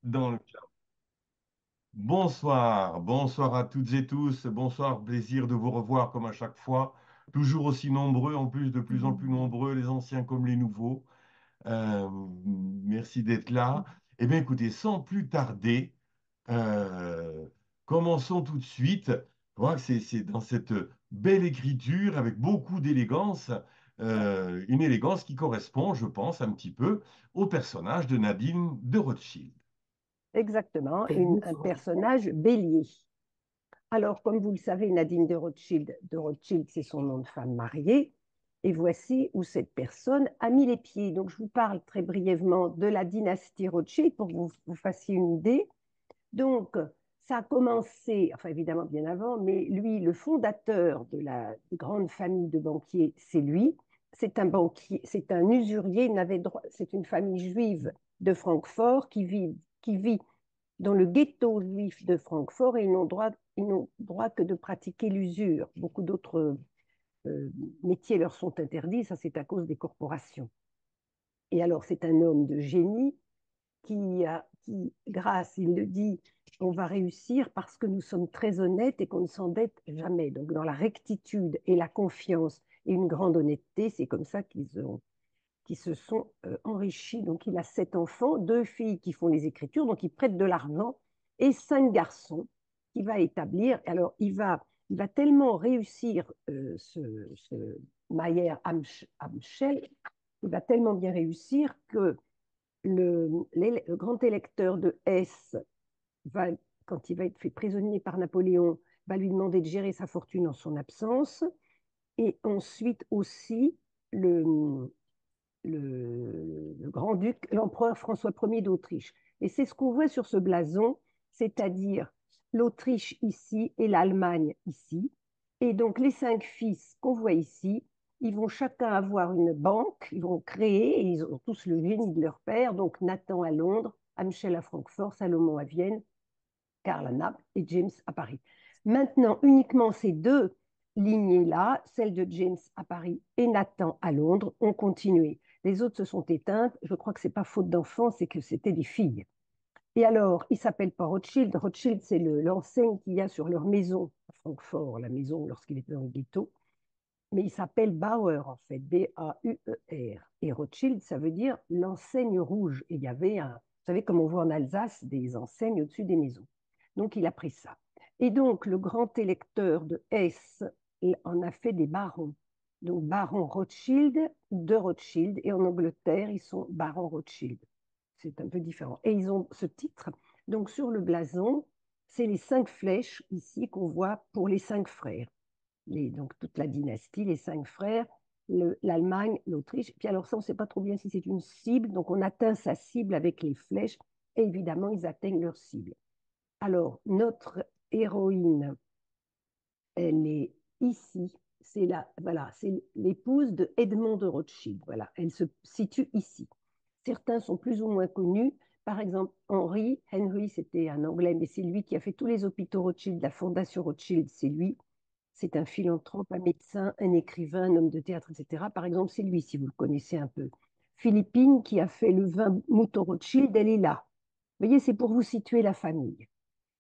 dans le chat. Bonsoir, bonsoir à toutes et tous, bonsoir, plaisir de vous revoir comme à chaque fois, toujours aussi nombreux, en plus de plus en plus nombreux, les anciens comme les nouveaux. Merci d'être là. Eh bien écoutez, sans plus tarder, euh, commençons tout de suite. Je vois que c'est dans cette belle écriture, avec beaucoup d'élégance, une élégance qui correspond, je pense, un petit peu au personnage de Nadine de Rothschild. Exactement, un personnage bélier. Alors, comme vous le savez, Nadine de Rothschild, c'est son nom de femme mariée. Et voici où cette personne a mis les pieds. Donc, je vous parle très brièvement de la dynastie Rothschild pour que vous fassiez une idée. Donc, ça a commencé, enfin évidemment bien avant, mais lui, le fondateur de la grande famille de banquiers, c'est lui. C'est un banquier, c'est un usurier, c'est une famille juive de Francfort qui vit dans le ghetto juif de Francfort et ils n'ont droit que de pratiquer l'usure. Beaucoup d'autres métiers leur sont interdits, ça c'est à cause des corporations. Et alors c'est un homme de génie grâce, il le dit, on va réussir parce que nous sommes très honnêtes et qu'on ne s'endette jamais. Donc dans la rectitude et la confiance et une grande honnêteté, c'est comme ça qui se sont enrichis. Donc, il a 7 enfants, 2 filles qui font les écritures, donc il prête de l'argent, et 5 garçons qu'il va établir. Alors, il va tellement réussir ce Mayer Amschel, il va tellement bien réussir que le grand électeur de Hesse va, quand il va être fait prisonnier par Napoléon, va lui demander de gérer sa fortune en son absence. Et ensuite aussi, le, le grand-duc, l'empereur François Ier d'Autriche. Et c'est ce qu'on voit sur ce blason, c'est-à-dire l'Autriche ici et l'Allemagne ici. Et donc les 5 fils qu'on voit ici, ils vont chacun avoir une banque, ils vont créer, et ils ont tous le génie de leur père, donc Nathan à Londres, Amschel à Francfort, Salomon à Vienne, Karl à Naples et James à Paris. Maintenant, uniquement ces deux lignées-là, celle de James à Paris et Nathan à Londres, ont continué. Les autres se sont éteintes. Je crois que ce n'est pas faute d'enfants, c'est que c'était des filles. Et alors, ils ne s'appellent pas Rothschild. Rothschild, c'est l'enseigne qu'il y a sur leur maison à Francfort, la maison lorsqu'il était dans le ghetto. Mais il s'appelle Bauer, en fait, B-A-U-E-R. Et Rothschild, ça veut dire l'enseigne rouge. Et il y avait vous savez, comme on voit en Alsace, des enseignes au-dessus des maisons. Donc, il a pris ça. Et donc, le grand électeur de Hesse en a fait des barons. Donc, baron Rothschild, de Rothschild. Et en Angleterre, ils sont barons Rothschild. C'est un peu différent. Et ils ont ce titre. Donc, sur le blason, c'est les 5 flèches ici qu'on voit pour les 5 frères donc toute la dynastie, les 5 frères, l'Allemagne, l'Autriche. Puis alors ça, on ne sait pas trop bien si c'est une cible, donc on atteint sa cible avec les flèches, et évidemment, ils atteignent leur cible. Alors, notre héroïne, elle est ici, voilà, c'est l'épouse de Edmond de Rothschild, voilà, elle se situe ici. Certains sont plus ou moins connus, par exemple Henry, c'était un Anglais, mais c'est lui qui a fait tous les hôpitaux Rothschild, la fondation Rothschild, c'est lui. C'est un philanthrope, un médecin, un écrivain, un homme de théâtre, etc. Par exemple, c'est lui, si vous le connaissez un peu. Philippine, qui a fait le vin Mouton Rothschild, elle est là. Vous voyez, c'est pour vous situer la famille.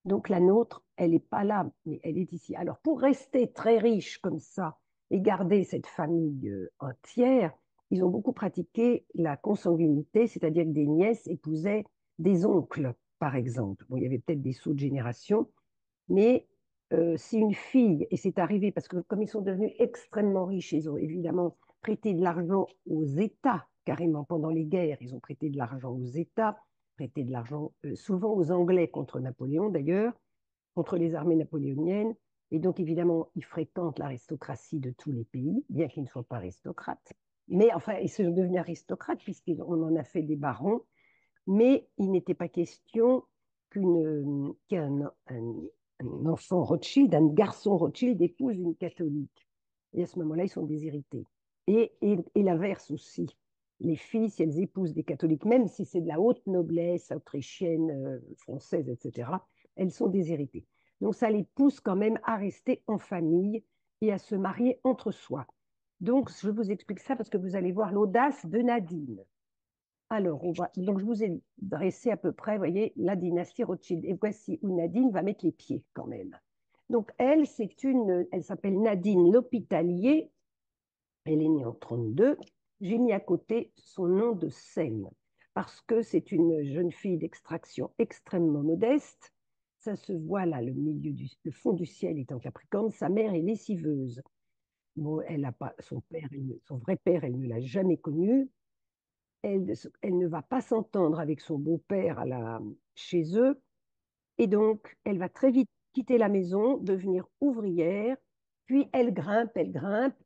Donc la nôtre, elle n'est pas là, mais elle est ici. Alors pour rester très riche comme ça et garder cette famille entière, ils ont beaucoup pratiqué la consanguinité, c'est-à-dire que des nièces épousaient des oncles, par exemple. Bon, il y avait peut-être des sauts de génération, mais si une fille, et c'est arrivé parce que comme ils sont devenus extrêmement riches, ils ont évidemment prêté de l'argent aux États, carrément pendant les guerres, ils ont prêté de l'argent aux États, prêté de l'argent souvent aux Anglais contre Napoléon d'ailleurs, contre les armées napoléoniennes. Et donc évidemment, ils fréquentent l'aristocratie de tous les pays, bien qu'ils ne soient pas aristocrates. Mais enfin, ils sont devenus aristocrates puisqu'on en a fait des barons, mais il n'était pas question qu'un enfant Rothschild, un garçon Rothschild épouse une catholique. Et à ce moment-là, ils sont déshérités. Et l'inverse aussi. Les filles, si elles épousent des catholiques, même si c'est de la haute noblesse autrichienne, française, etc., elles sont déshéritées. Donc ça les pousse quand même à rester en famille et à se marier entre soi. Donc je vous explique ça parce que vous allez voir l'audace de Nadine. Alors, donc je vous ai dressé à peu près, vous voyez, la dynastie Rothschild. Et voici où Nadine va mettre les pieds quand même. Donc, elle s'appelle Nadine L'Hospitalier. Elle est née en 32. J'ai mis à côté son nom de scène parce que c'est une jeune fille d'extraction extrêmement modeste. Ça se voit là, le fond du ciel est en Capricorne. Sa mère est lessiveuse. Bon, elle a pas son père, son vrai père, elle ne l'a jamais connu. Elle ne va pas s'entendre avec son beau-père chez eux. Et donc, elle va très vite quitter la maison, devenir ouvrière, puis elle grimpe,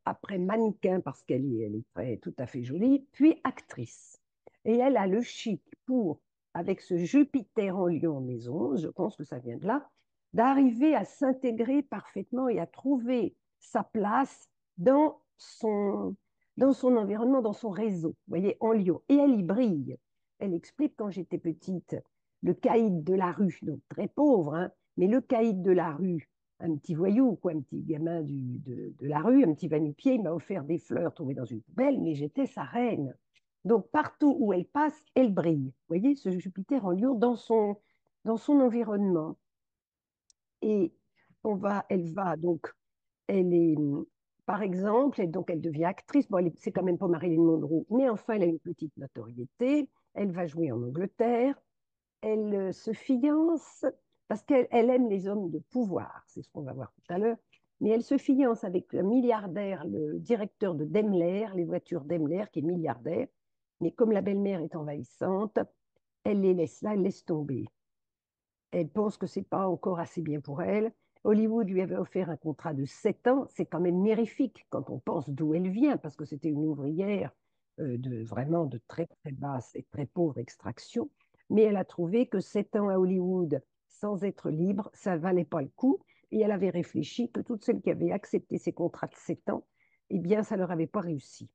après mannequin parce elle est tout à fait jolie, puis actrice. Et elle a le chic pour, avec ce Jupiter en lion en maison, je pense que ça vient de là, d'arriver à s'intégrer parfaitement et à trouver sa place dans dans son environnement, dans son réseau, vous voyez, en lion. Et elle y brille. Elle explique quand j'étais petite, le caïd de la rue, donc très pauvre, hein, mais le caïd de la rue, un petit voyou, quoi, un petit gamin de la rue, un petit va-nu-pied, il m'a offert des fleurs tombées dans une poubelle, mais j'étais sa reine. Donc partout où elle passe, elle brille. Vous voyez, ce Jupiter en lion dans son environnement. Et elle va donc, elle est, par exemple, et donc elle devient actrice. Bon, c'est quand même pas Marilyn Monroe, mais enfin, elle a une petite notoriété. Elle va jouer en Angleterre. Elle se fiance parce qu'elle aime les hommes de pouvoir, c'est ce qu'on va voir tout à l'heure, mais elle se fiance avec un milliardaire, le directeur de Daimler, les voitures Daimler, qui est milliardaire, mais comme la belle-mère est envahissante, elle les laisse là, elle laisse tomber. Elle pense que c'est pas encore assez bien pour elle. Hollywood lui avait offert un contrat de 7 ans. C'est quand même mirifique quand on pense d'où elle vient, parce que c'était une ouvrière vraiment de très, très basse et très pauvre extraction. Mais elle a trouvé que 7 ans à Hollywood, sans être libre, ça ne valait pas le coup. Et elle avait réfléchi que toutes celles qui avaient accepté ces contrats de 7 ans, eh bien, ça ne leur avait pas réussi.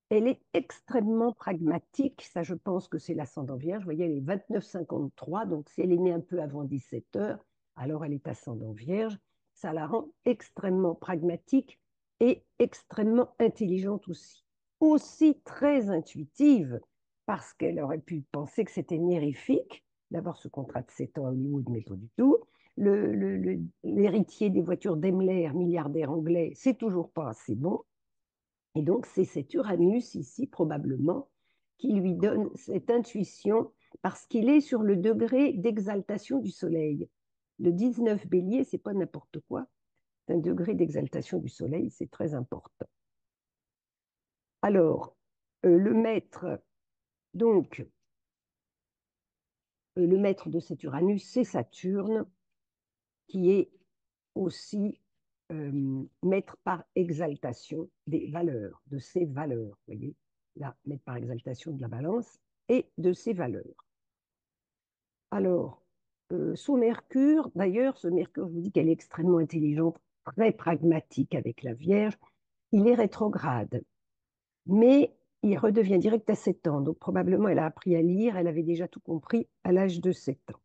Elle est extrêmement pragmatique. Ça, je pense que c'est l'ascendant vierge. Vous voyez, elle est 29,53. Donc, si elle est née un peu avant 17 heures, alors elle est ascendant vierge. Ça la rend extrêmement pragmatique et extrêmement intelligente aussi. Aussi très intuitive, parce qu'elle aurait pu penser que c'était mirifique d'avoir ce contrat de 7 ans à Hollywood, mais pas du tout. L'héritier des voitures Daimler, milliardaire anglais, c'est toujours pas assez bon. Et donc, c'est cet Uranus ici, probablement, qui lui donne cette intuition parce qu'il est sur le degré d'exaltation du Soleil. Le 19 bélier, c'est pas n'importe quoi. C'est un degré d'exaltation du Soleil, c'est très important. Alors, le maître, donc, le maître de cet Uranus, c'est Saturne, qui est aussi mettre par exaltation des valeurs, de ses valeurs. Vous voyez, là, mettre par exaltation de la balance et de ses valeurs. Alors, sous Mercure, d'ailleurs, ce Mercure, je vous dis qu'elle est extrêmement intelligente, très pragmatique avec la Vierge, il est rétrograde, mais il redevient direct à 7 ans. Donc, probablement, elle a appris à lire, elle avait déjà tout compris à l'âge de 7 ans.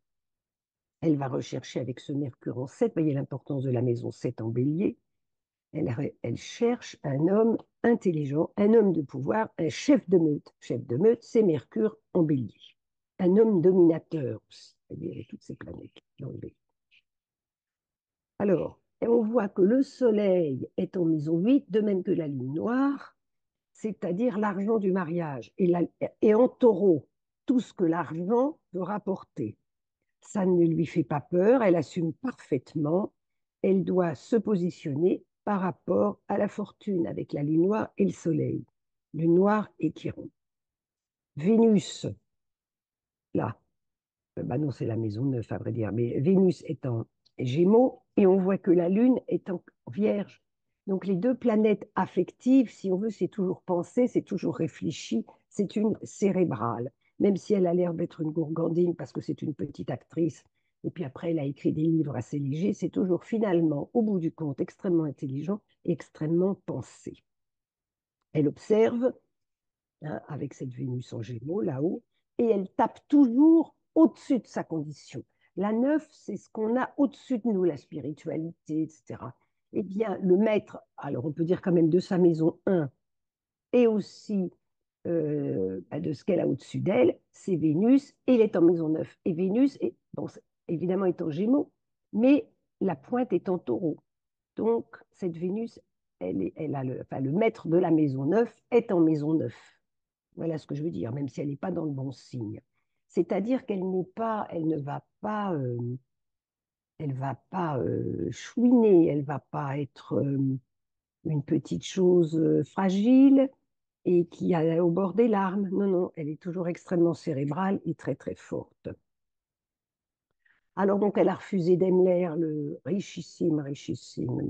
Elle va rechercher avec ce Mercure en 7, voyez l'importance de la maison 7 en bélier. Elle cherche un homme intelligent, un homme de pouvoir, un chef de meute. Chef de meute, c'est Mercure en bélier. Un homme dominateur aussi, avec toutes ces planètes dans le bélier. Alors, on voit que le Soleil est en maison 8, de même que la Lune noire, c'est-à-dire l'argent du mariage, et en taureau, tout ce que l'argent peut rapporter. Ça ne lui fait pas peur, elle assume parfaitement, elle doit se positionner par rapport à la fortune avec la lune noire et le soleil. Lune noire et Chiron. Vénus, là, bah non, c'est la maison 9 à vrai dire, mais Vénus est en Gémeaux et on voit que la lune est en Vierge. Donc les deux planètes affectives, si on veut, c'est toujours pensé, c'est toujours réfléchi, c'est une cérébrale. Même si elle a l'air d'être une gourgandine parce que c'est une petite actrice, et puis après elle a écrit des livres assez légers, c'est toujours finalement, au bout du compte, extrêmement intelligent et extrêmement pensé. Elle observe, hein, avec cette Vénus en Gémeaux là-haut, et elle tape toujours au-dessus de sa condition. La 9, c'est ce qu'on a au-dessus de nous, la spiritualité, etc. Eh bien, le maître, alors on peut dire quand même de sa maison 1, et aussi de ce qu'elle a au-dessus d'elle, c'est Vénus, et il est en maison 9. Et Vénus, bon, évidemment, est en Gémeaux, mais la pointe est en Taureau. Donc, cette Vénus, elle a enfin, le maître de la maison 9 est en maison 9. Voilà ce que je veux dire, même si elle n'est pas dans le bon signe. C'est-à-dire qu'elle n'est pas, elle va pas chouiner, elle va pas être une petite chose fragile et qui est au bord des larmes. Non, non, elle est toujours extrêmement cérébrale et très, très forte. Alors, donc, elle a refusé Daimler, le richissime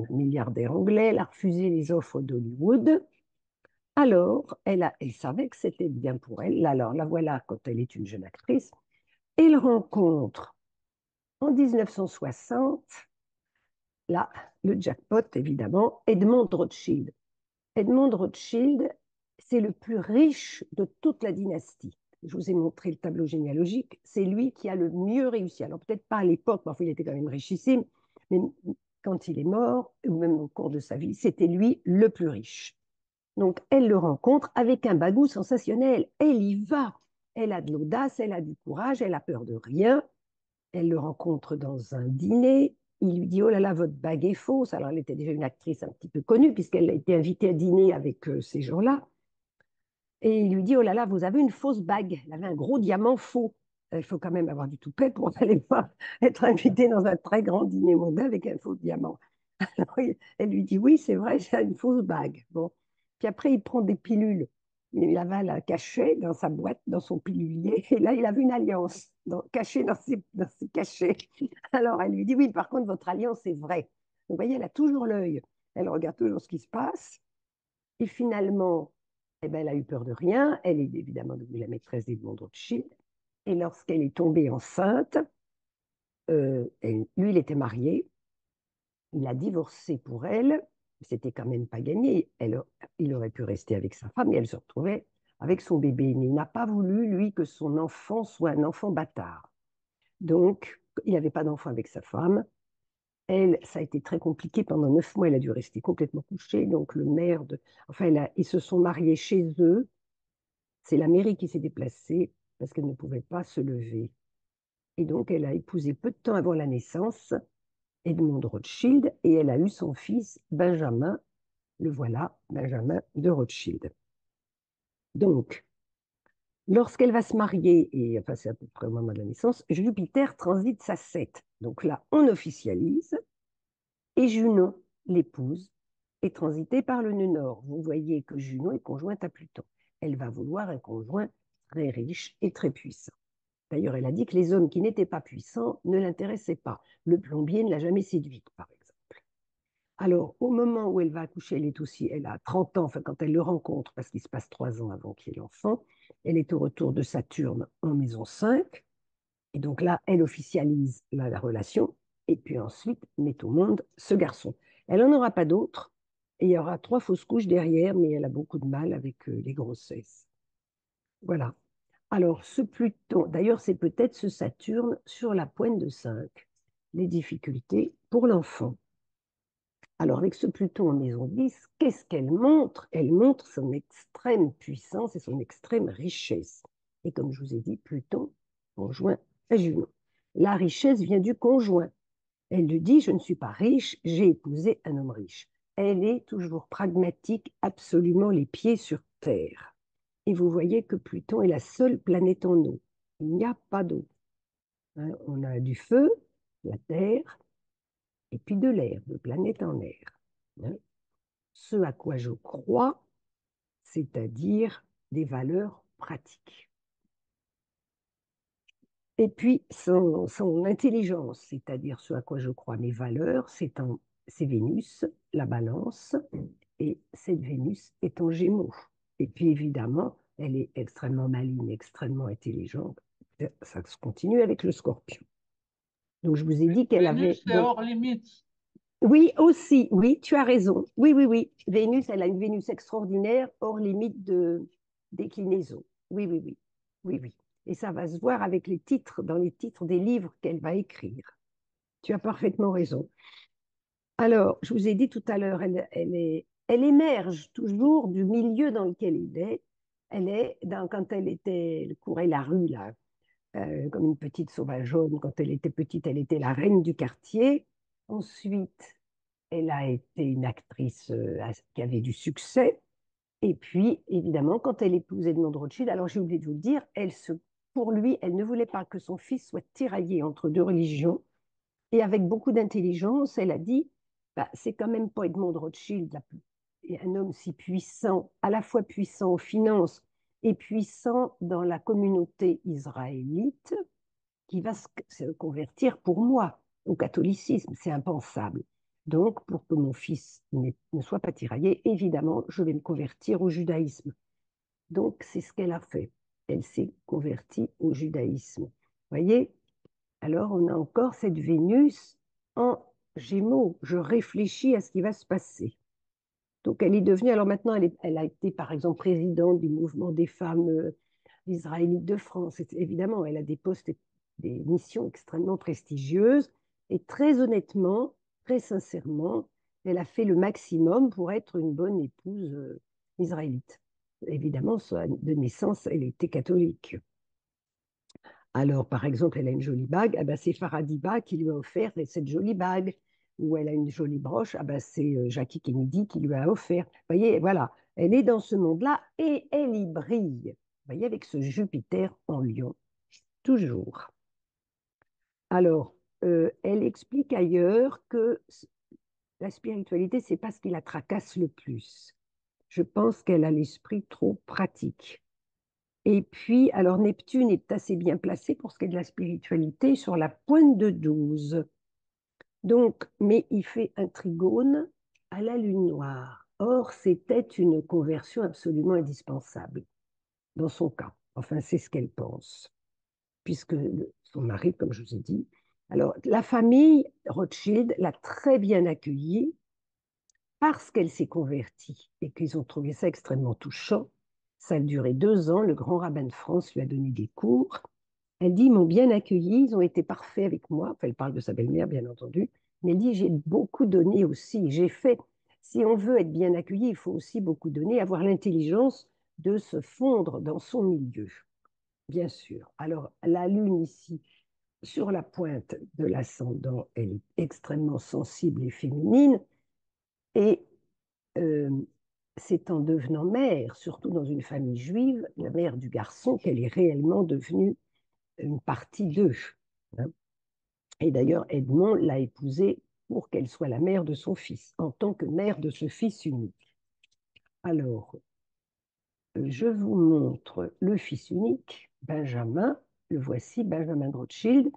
milliardaire anglais. Elle a refusé les offres d'Hollywood. Alors, elle savait que c'était bien pour elle. Alors, la voilà quand elle est une jeune actrice. Elle rencontre en 1960, là, le jackpot, évidemment, Edmond Rothschild. Edmond Rothschild, c'est le plus riche de toute la dynastie. Je vous ai montré le tableau généalogique. C'est lui qui a le mieux réussi. Alors, peut-être pas à l'époque, mais enfin, il était quand même richissime. Mais quand il est mort, ou même au cours de sa vie, c'était lui le plus riche. Donc, elle le rencontre avec un bagou sensationnel. Elle y va. Elle a de l'audace, elle a du courage, elle a peur de rien. Elle le rencontre dans un dîner. Il lui dit, oh là là, votre bague est fausse. Alors, elle était déjà une actrice un petit peu connue puisqu'elle a été invitée à dîner avec ces gens-là. Et il lui dit, oh là là, vous avez une fausse bague. Elle avait un gros diamant faux. Il faut quand même avoir du toupet pour n'aller pas être invité dans un très grand dîner mondain avec un faux diamant. Alors, elle lui dit, oui, c'est vrai, j'ai une fausse bague. Bon. Puis après, il prend des pilules. Il avait la cachet dans sa boîte, dans son pilulier. Et là, il avait une alliance cachée dans ses cachets. Alors, elle lui dit, oui, par contre, votre alliance est vraie. Vous voyez, elle a toujours l'œil. Elle regarde toujours ce qui se passe. Et finalement, eh ben, elle a eu peur de rien. Elle est évidemment devenue la maîtresse d'Edmond Rothschild. Et lorsqu'elle est tombée enceinte, lui, il était marié. Il a divorcé pour elle. C'était quand même pas gagné. Il aurait pu rester avec sa femme et elle se retrouvait avec son bébé. Mais il n'a pas voulu, lui, que son enfant soit un enfant bâtard. Donc, il n'avait pas d'enfant avec sa femme. Elle, ça a été très compliqué. Pendant 9 mois, elle a dû rester complètement couchée. Donc, le maire de. Enfin, ils se sont mariés chez eux. C'est la mairie qui s'est déplacée parce qu'elle ne pouvait pas se lever. Et donc, elle a épousé peu de temps avant la naissance Edmond Rothschild et elle a eu son fils Benjamin, le voilà, Benjamin de Rothschild. Donc, lorsqu'elle va se marier, et enfin c'est à peu près au moment de la naissance, Jupiter transite sa 7. Donc là, on officialise et Junon, l'épouse, est transitée par le nœud nord. Vous voyez que Junon est conjointe à Pluton. Elle va vouloir un conjoint très riche et très puissant. D'ailleurs, elle a dit que les hommes qui n'étaient pas puissants ne l'intéressaient pas. Le plombier ne l'a jamais séduite, par exemple. Alors, au moment où elle va accoucher, elle a 30 ans, enfin, quand elle le rencontre, parce qu'il se passe 3 ans avant qu'il y ait l'enfant, elle est au retour de Saturne en maison 5. Et donc là, elle officialise la relation, et puis ensuite met au monde ce garçon. Elle n'en aura pas d'autres, et il y aura 3 fausses couches derrière, mais elle a beaucoup de mal avec les grossesses. Voilà. Alors, ce Pluton, d'ailleurs, c'est peut-être ce Saturne sur la pointe de 5. Les difficultés pour l'enfant. Alors, avec ce Pluton en maison 10, qu'est-ce qu'elle montre? Elle montre son extrême puissance et son extrême richesse. Et comme je vous ai dit, Pluton conjoint à Junon. La richesse vient du conjoint. Elle lui dit, je ne suis pas riche, j'ai épousé un homme riche. Elle est toujours pragmatique, absolument les pieds sur terre. Et vous voyez que Pluton est la seule planète en eau. Il n'y a pas d'eau. Hein, on a du feu, la terre, et puis de l'air, de planète en air. Hein. Ce à quoi je crois, c'est-à-dire des valeurs pratiques. Et puis son intelligence, c'est-à-dire ce à quoi je crois, mes valeurs, c'est Vénus, la balance, et cette Vénus est en Gémeaux. Et puis évidemment, elle est extrêmement maligne, extrêmement intelligente. Ça se continue avec le Scorpion. Donc je vous ai dit qu'elle avait Vénus est donc hors limite. oui, aussi, oui, tu as raison. Oui, oui, oui. Vénus, elle a une Vénus extraordinaire, hors limite de déclinaison. Oui, oui, oui. Oui, oui. Et ça va se voir avec les titres, dans les titres des livres qu'elle va écrire. Tu as parfaitement raison. Alors, je vous ai dit tout à l'heure, elle émerge toujours du milieu dans lequel elle est. quand elle courait la rue, là, comme une petite sauvageonne. Quand elle était petite, elle était la reine du quartier. Ensuite, elle a été une actrice qui avait du succès. Et puis, évidemment, quand elle épouse Edmond de Rothschild, alors j'ai oublié de vous le dire, pour lui, elle ne voulait pas que son fils soit tiraillé entre deux religions. Et avec beaucoup d'intelligence, elle a dit, bah, c'est quand même pas Edmond de Rothschild, un homme si puissant, à la fois puissant aux finances et puissant dans la communauté israélite, qui va se convertir pour moi au catholicisme. C'est impensable. Donc, pour que mon fils ne soit pas tiraillé, évidemment, je vais me convertir au judaïsme. Donc, c'est ce qu'elle a fait. Elle s'est convertie au judaïsme. Vous voyez? Alors, on a encore cette Vénus en Gémeaux. Je réfléchis à ce qui va se passer. Donc, elle est devenue, alors maintenant, elle a été, par exemple, présidente du mouvement des femmes israélites de France. Évidemment, elle a des postes, des missions extrêmement prestigieuses. Et très honnêtement, très sincèrement, elle a fait le maximum pour être une bonne épouse israélite. Évidemment, de naissance, elle était catholique. Alors, par exemple, elle a une jolie bague, ah ben, c'est Faradiba qui lui a offert cette jolie bague. Ou elle a une jolie broche, ah ben, c'est Jackie Kennedy qui lui a offert. Vous voyez, voilà, elle est dans ce monde-là et elle y brille. Vous voyez, avec ce Jupiter en Lion, toujours. Alors, elle explique ailleurs que la spiritualité, c'est pas ce qui la tracasse le plus. Je pense qu'elle a l'esprit trop pratique. Et puis, alors Neptune est assez bien placé pour ce qui est de la spiritualité sur la pointe de 12. Donc, mais il fait un trigone à la lune noire. Or, c'était une conversion absolument indispensable dans son cas. Enfin, c'est ce qu'elle pense, puisque son mari, comme je vous ai dit. Alors, la famille Rothschild l'a très bien accueillie parce qu'elle s'est convertie et qu'ils ont trouvé ça extrêmement touchant. Ça a duré 2 ans. Le grand rabbin de France lui a donné des cours. Elle dit, ils m'ont bien accueilli, ils ont été parfaits avec moi. Enfin, elle parle de sa belle-mère, bien entendu. Mais elle dit, j'ai beaucoup donné aussi. J'ai fait, si on veut être bien accueilli, il faut aussi beaucoup donner, avoir l'intelligence de se fondre dans son milieu, bien sûr. Alors, la lune ici, sur la pointe de l'ascendant, elle est extrêmement sensible et féminine. Et euh, c'est en devenant mère, surtout dans une famille juive, la mère du garçon, qu'elle est réellement devenue une partie d'eux. Hein. Et d'ailleurs, Edmond l'a épousée pour qu'elle soit la mère de son fils, en tant que mère de ce fils unique. Alors, je vous montre le fils unique, Benjamin. Le voici, Benjamin de Rothschild.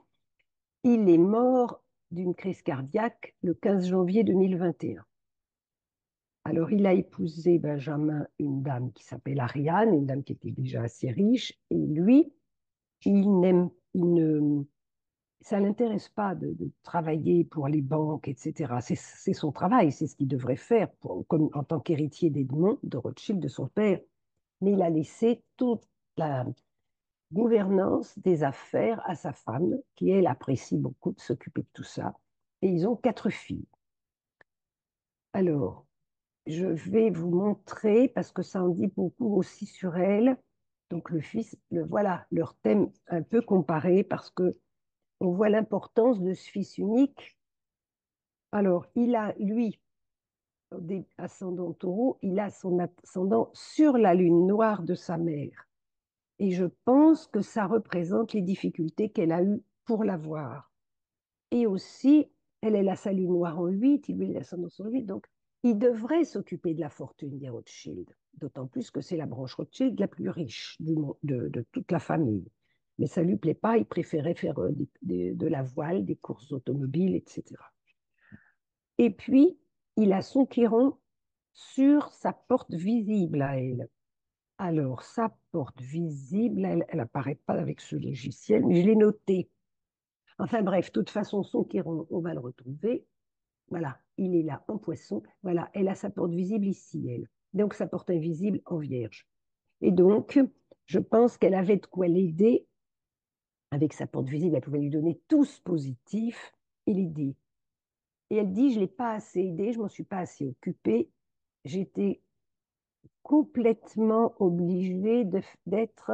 Il est mort d'une crise cardiaque le 15 janvier 2021. Alors, il a épousé Benjamin, une dame qui s'appelle Ariane, une dame qui était déjà assez riche, et lui, il ne, ça ne l'intéresse pas de travailler pour les banques, etc. C'est son travail, c'est ce qu'il devrait faire comme, en tant qu'héritier d'Edmond, de Rothschild, de son père. Mais il a laissé toute la gouvernance des affaires à sa femme, qui, elle, apprécie beaucoup de s'occuper de tout ça. Et ils ont 4 filles. Alors, je vais vous montrer, parce que ça en dit beaucoup aussi sur elle. Donc, voilà, leur thème un peu comparé, parce que on voit l'importance de ce fils unique. Alors, il a, lui, des ascendants taureaux, il a son ascendant sur la lune noire de sa mère. Et je pense que ça représente les difficultés qu'elle a eues pour l'avoir. Et aussi, elle a sa lune noire en 8, il lui l'ascendant en 8, donc il devrait s'occuper de la fortune des Rothschild, d'autant plus que c'est la branche Rothschild la plus riche de toute la famille. Mais ça ne lui plaît pas, il préférait faire de la voile, des courses automobiles, etc. Et puis, il a son chiron sur sa porte visible à elle. Alors, sa porte visible, elle n'apparaît pas avec ce logiciel, mais je l'ai noté. Enfin bref, de toute façon, son chiron, on va le retrouver. Voilà, il est là en poisson. Voilà, elle a sa porte visible ici, elle. Donc, sa porte invisible en vierge. Et donc, je pense qu'elle avait de quoi l'aider avec sa porte visible. Elle pouvait lui donner tous positifs et l'aider. Et elle dit, je ne l'ai pas assez aidé, je ne m'en suis pas assez occupée. J'étais complètement obligée d'être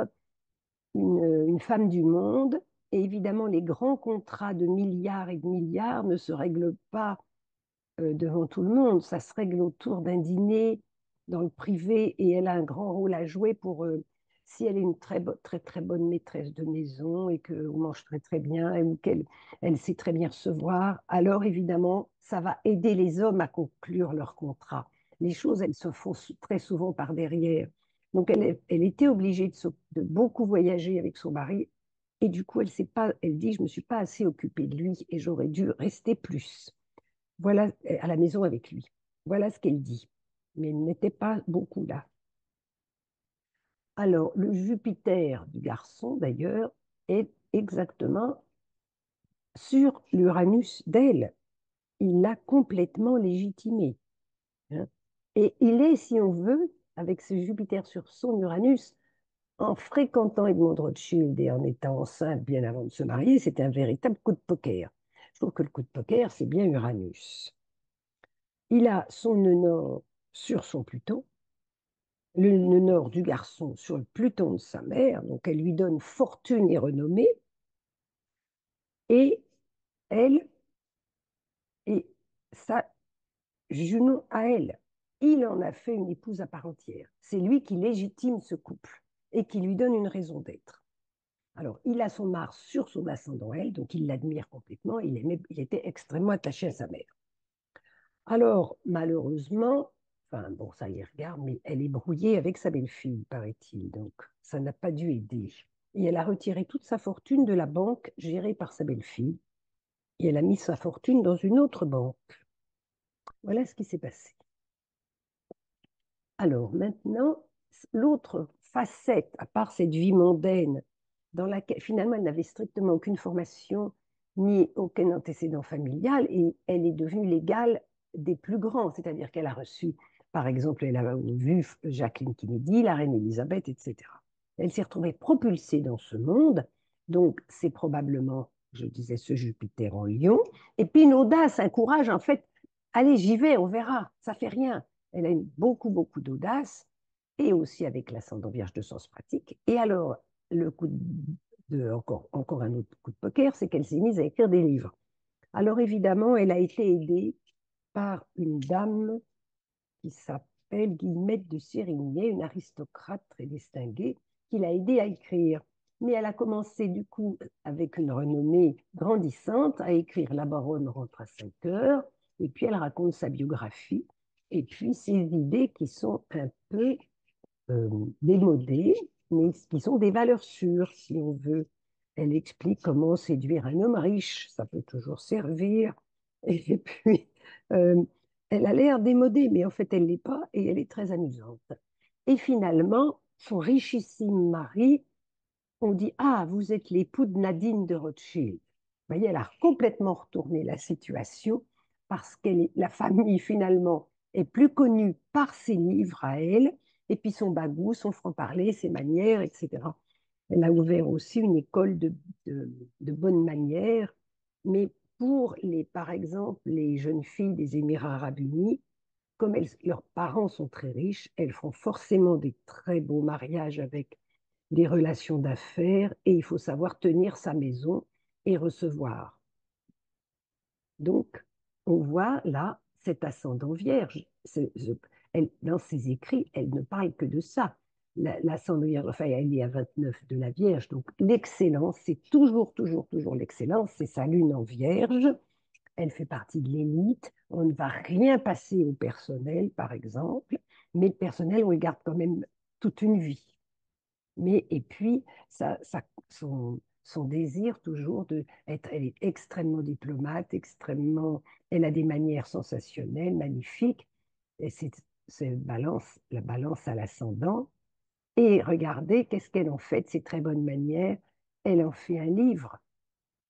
une femme du monde. Et évidemment, les grands contrats de milliards et de milliards ne se règlent pas devant tout le monde. Ça se règle autour d'un dîner dans le privé et elle a un grand rôle à jouer pour, si elle est une très, très bonne maîtresse de maison et qu'on mange très, très bien ou qu'elle elle sait très bien recevoir, alors évidemment, ça va aider les hommes à conclure leur contrat. Les choses, elles se font très souvent par derrière. Donc, elle était obligée de beaucoup voyager avec son mari et du coup, elle dit, je ne me suis pas assez occupée de lui et j'aurais dû rester plus. Voilà, à la maison avec lui. Voilà ce qu'elle dit. Mais il n'était pas beaucoup là. Alors, le Jupiter du garçon, d'ailleurs, est exactement sur l'Uranus d'elle. Il l'a complètement légitimé, hein. Et il est, si on veut, avec ce Jupiter sur son Uranus, en fréquentant Edmond Rothschild et en étant enceinte bien avant de se marier, c'était un véritable coup de poker. Je trouve que le coup de poker, c'est bien Uranus. Il a son nœud nord sur son Pluton, le nœud nord du garçon sur le Pluton de sa mère, donc elle lui donne fortune et renommée, et elle, et sa Junon à elle, il en a fait une épouse à part entière. C'est lui qui légitime ce couple et qui lui donne une raison d'être. Alors, il a son Mars sur son ascendant elle, donc il l'admire complètement, il était extrêmement attaché à sa mère. Alors, malheureusement, enfin bon, ça y regarde, mais elle est brouillée avec sa belle-fille, paraît-il, donc ça n'a pas dû aider. Et elle a retiré toute sa fortune de la banque gérée par sa belle-fille, et elle a mis sa fortune dans une autre banque. Voilà ce qui s'est passé. Alors maintenant, l'autre facette, à part cette vie mondaine, dans laquelle finalement elle n'avait strictement aucune formation ni aucun antécédent familial, et elle est devenue l'égale des plus grands, c'est-à-dire qu'elle a reçu, par exemple, elle a vu Jacqueline Kennedy, la reine Elisabeth, etc. Elle s'est retrouvée propulsée dans ce monde, donc c'est probablement, je disais, ce Jupiter en Lion, et puis une audace, un courage, en fait, allez, j'y vais, on verra, ça fait rien. Elle a beaucoup, beaucoup d'audace et aussi avec l'ascendant vierge de sens pratique. Et alors, le coup encore un autre coup de poker, c'est qu'elle s'est mise à écrire des livres. Alors évidemment, elle a été aidée par une dame qui s'appelle Guillemette de Sérigné, une aristocrate très distinguée, qui l'a aidée à écrire. Mais elle a commencé du coup, avec une renommée grandissante, à écrire La baronne rentre à 5 heures, et puis elle raconte sa biographie, et puis ses idées qui sont un peu euh, démodées, mais qui sont des valeurs sûres, si on veut. Elle explique comment séduire un homme riche, ça peut toujours servir. Et puis, euh, elle a l'air démodée, mais en fait, elle ne l'est pas, et elle est très amusante. Et finalement, son richissime mari, on dit, ah, vous êtes l'époux de Nadine de Rothschild. Vous voyez, elle a complètement retourné la situation parce que la famille, finalement, est plus connue par ses livres à elle, et puis son bagou, son franc-parler, ses manières, etc. Elle a ouvert aussi une école de, de bonnes manières, mais pour par exemple, les jeunes filles des Émirats arabes unis, comme leurs parents sont très riches, elles font forcément des très beaux mariages avec des relations d'affaires et il faut savoir tenir sa maison et recevoir. Donc, on voit là cet ascendant vierge. Dans ses écrits, elle ne parle que de ça. L'ascendant vierge, enfin, elle est à 29 de la Vierge. Donc, l'excellence, c'est toujours, toujours, toujours l'excellence. C'est sa lune en Vierge. Elle fait partie de l'élite. On ne va rien passer au personnel, par exemple. Mais le personnel, on le garde quand même toute une vie. Mais, et puis, son désir toujours elle est extrêmement diplomate, elle a des manières sensationnelles, magnifiques, et c'est la balance à l'ascendant. Et regardez, qu'est-ce qu'elle en fait de ces très bonnes manières? Elle en fait un livre,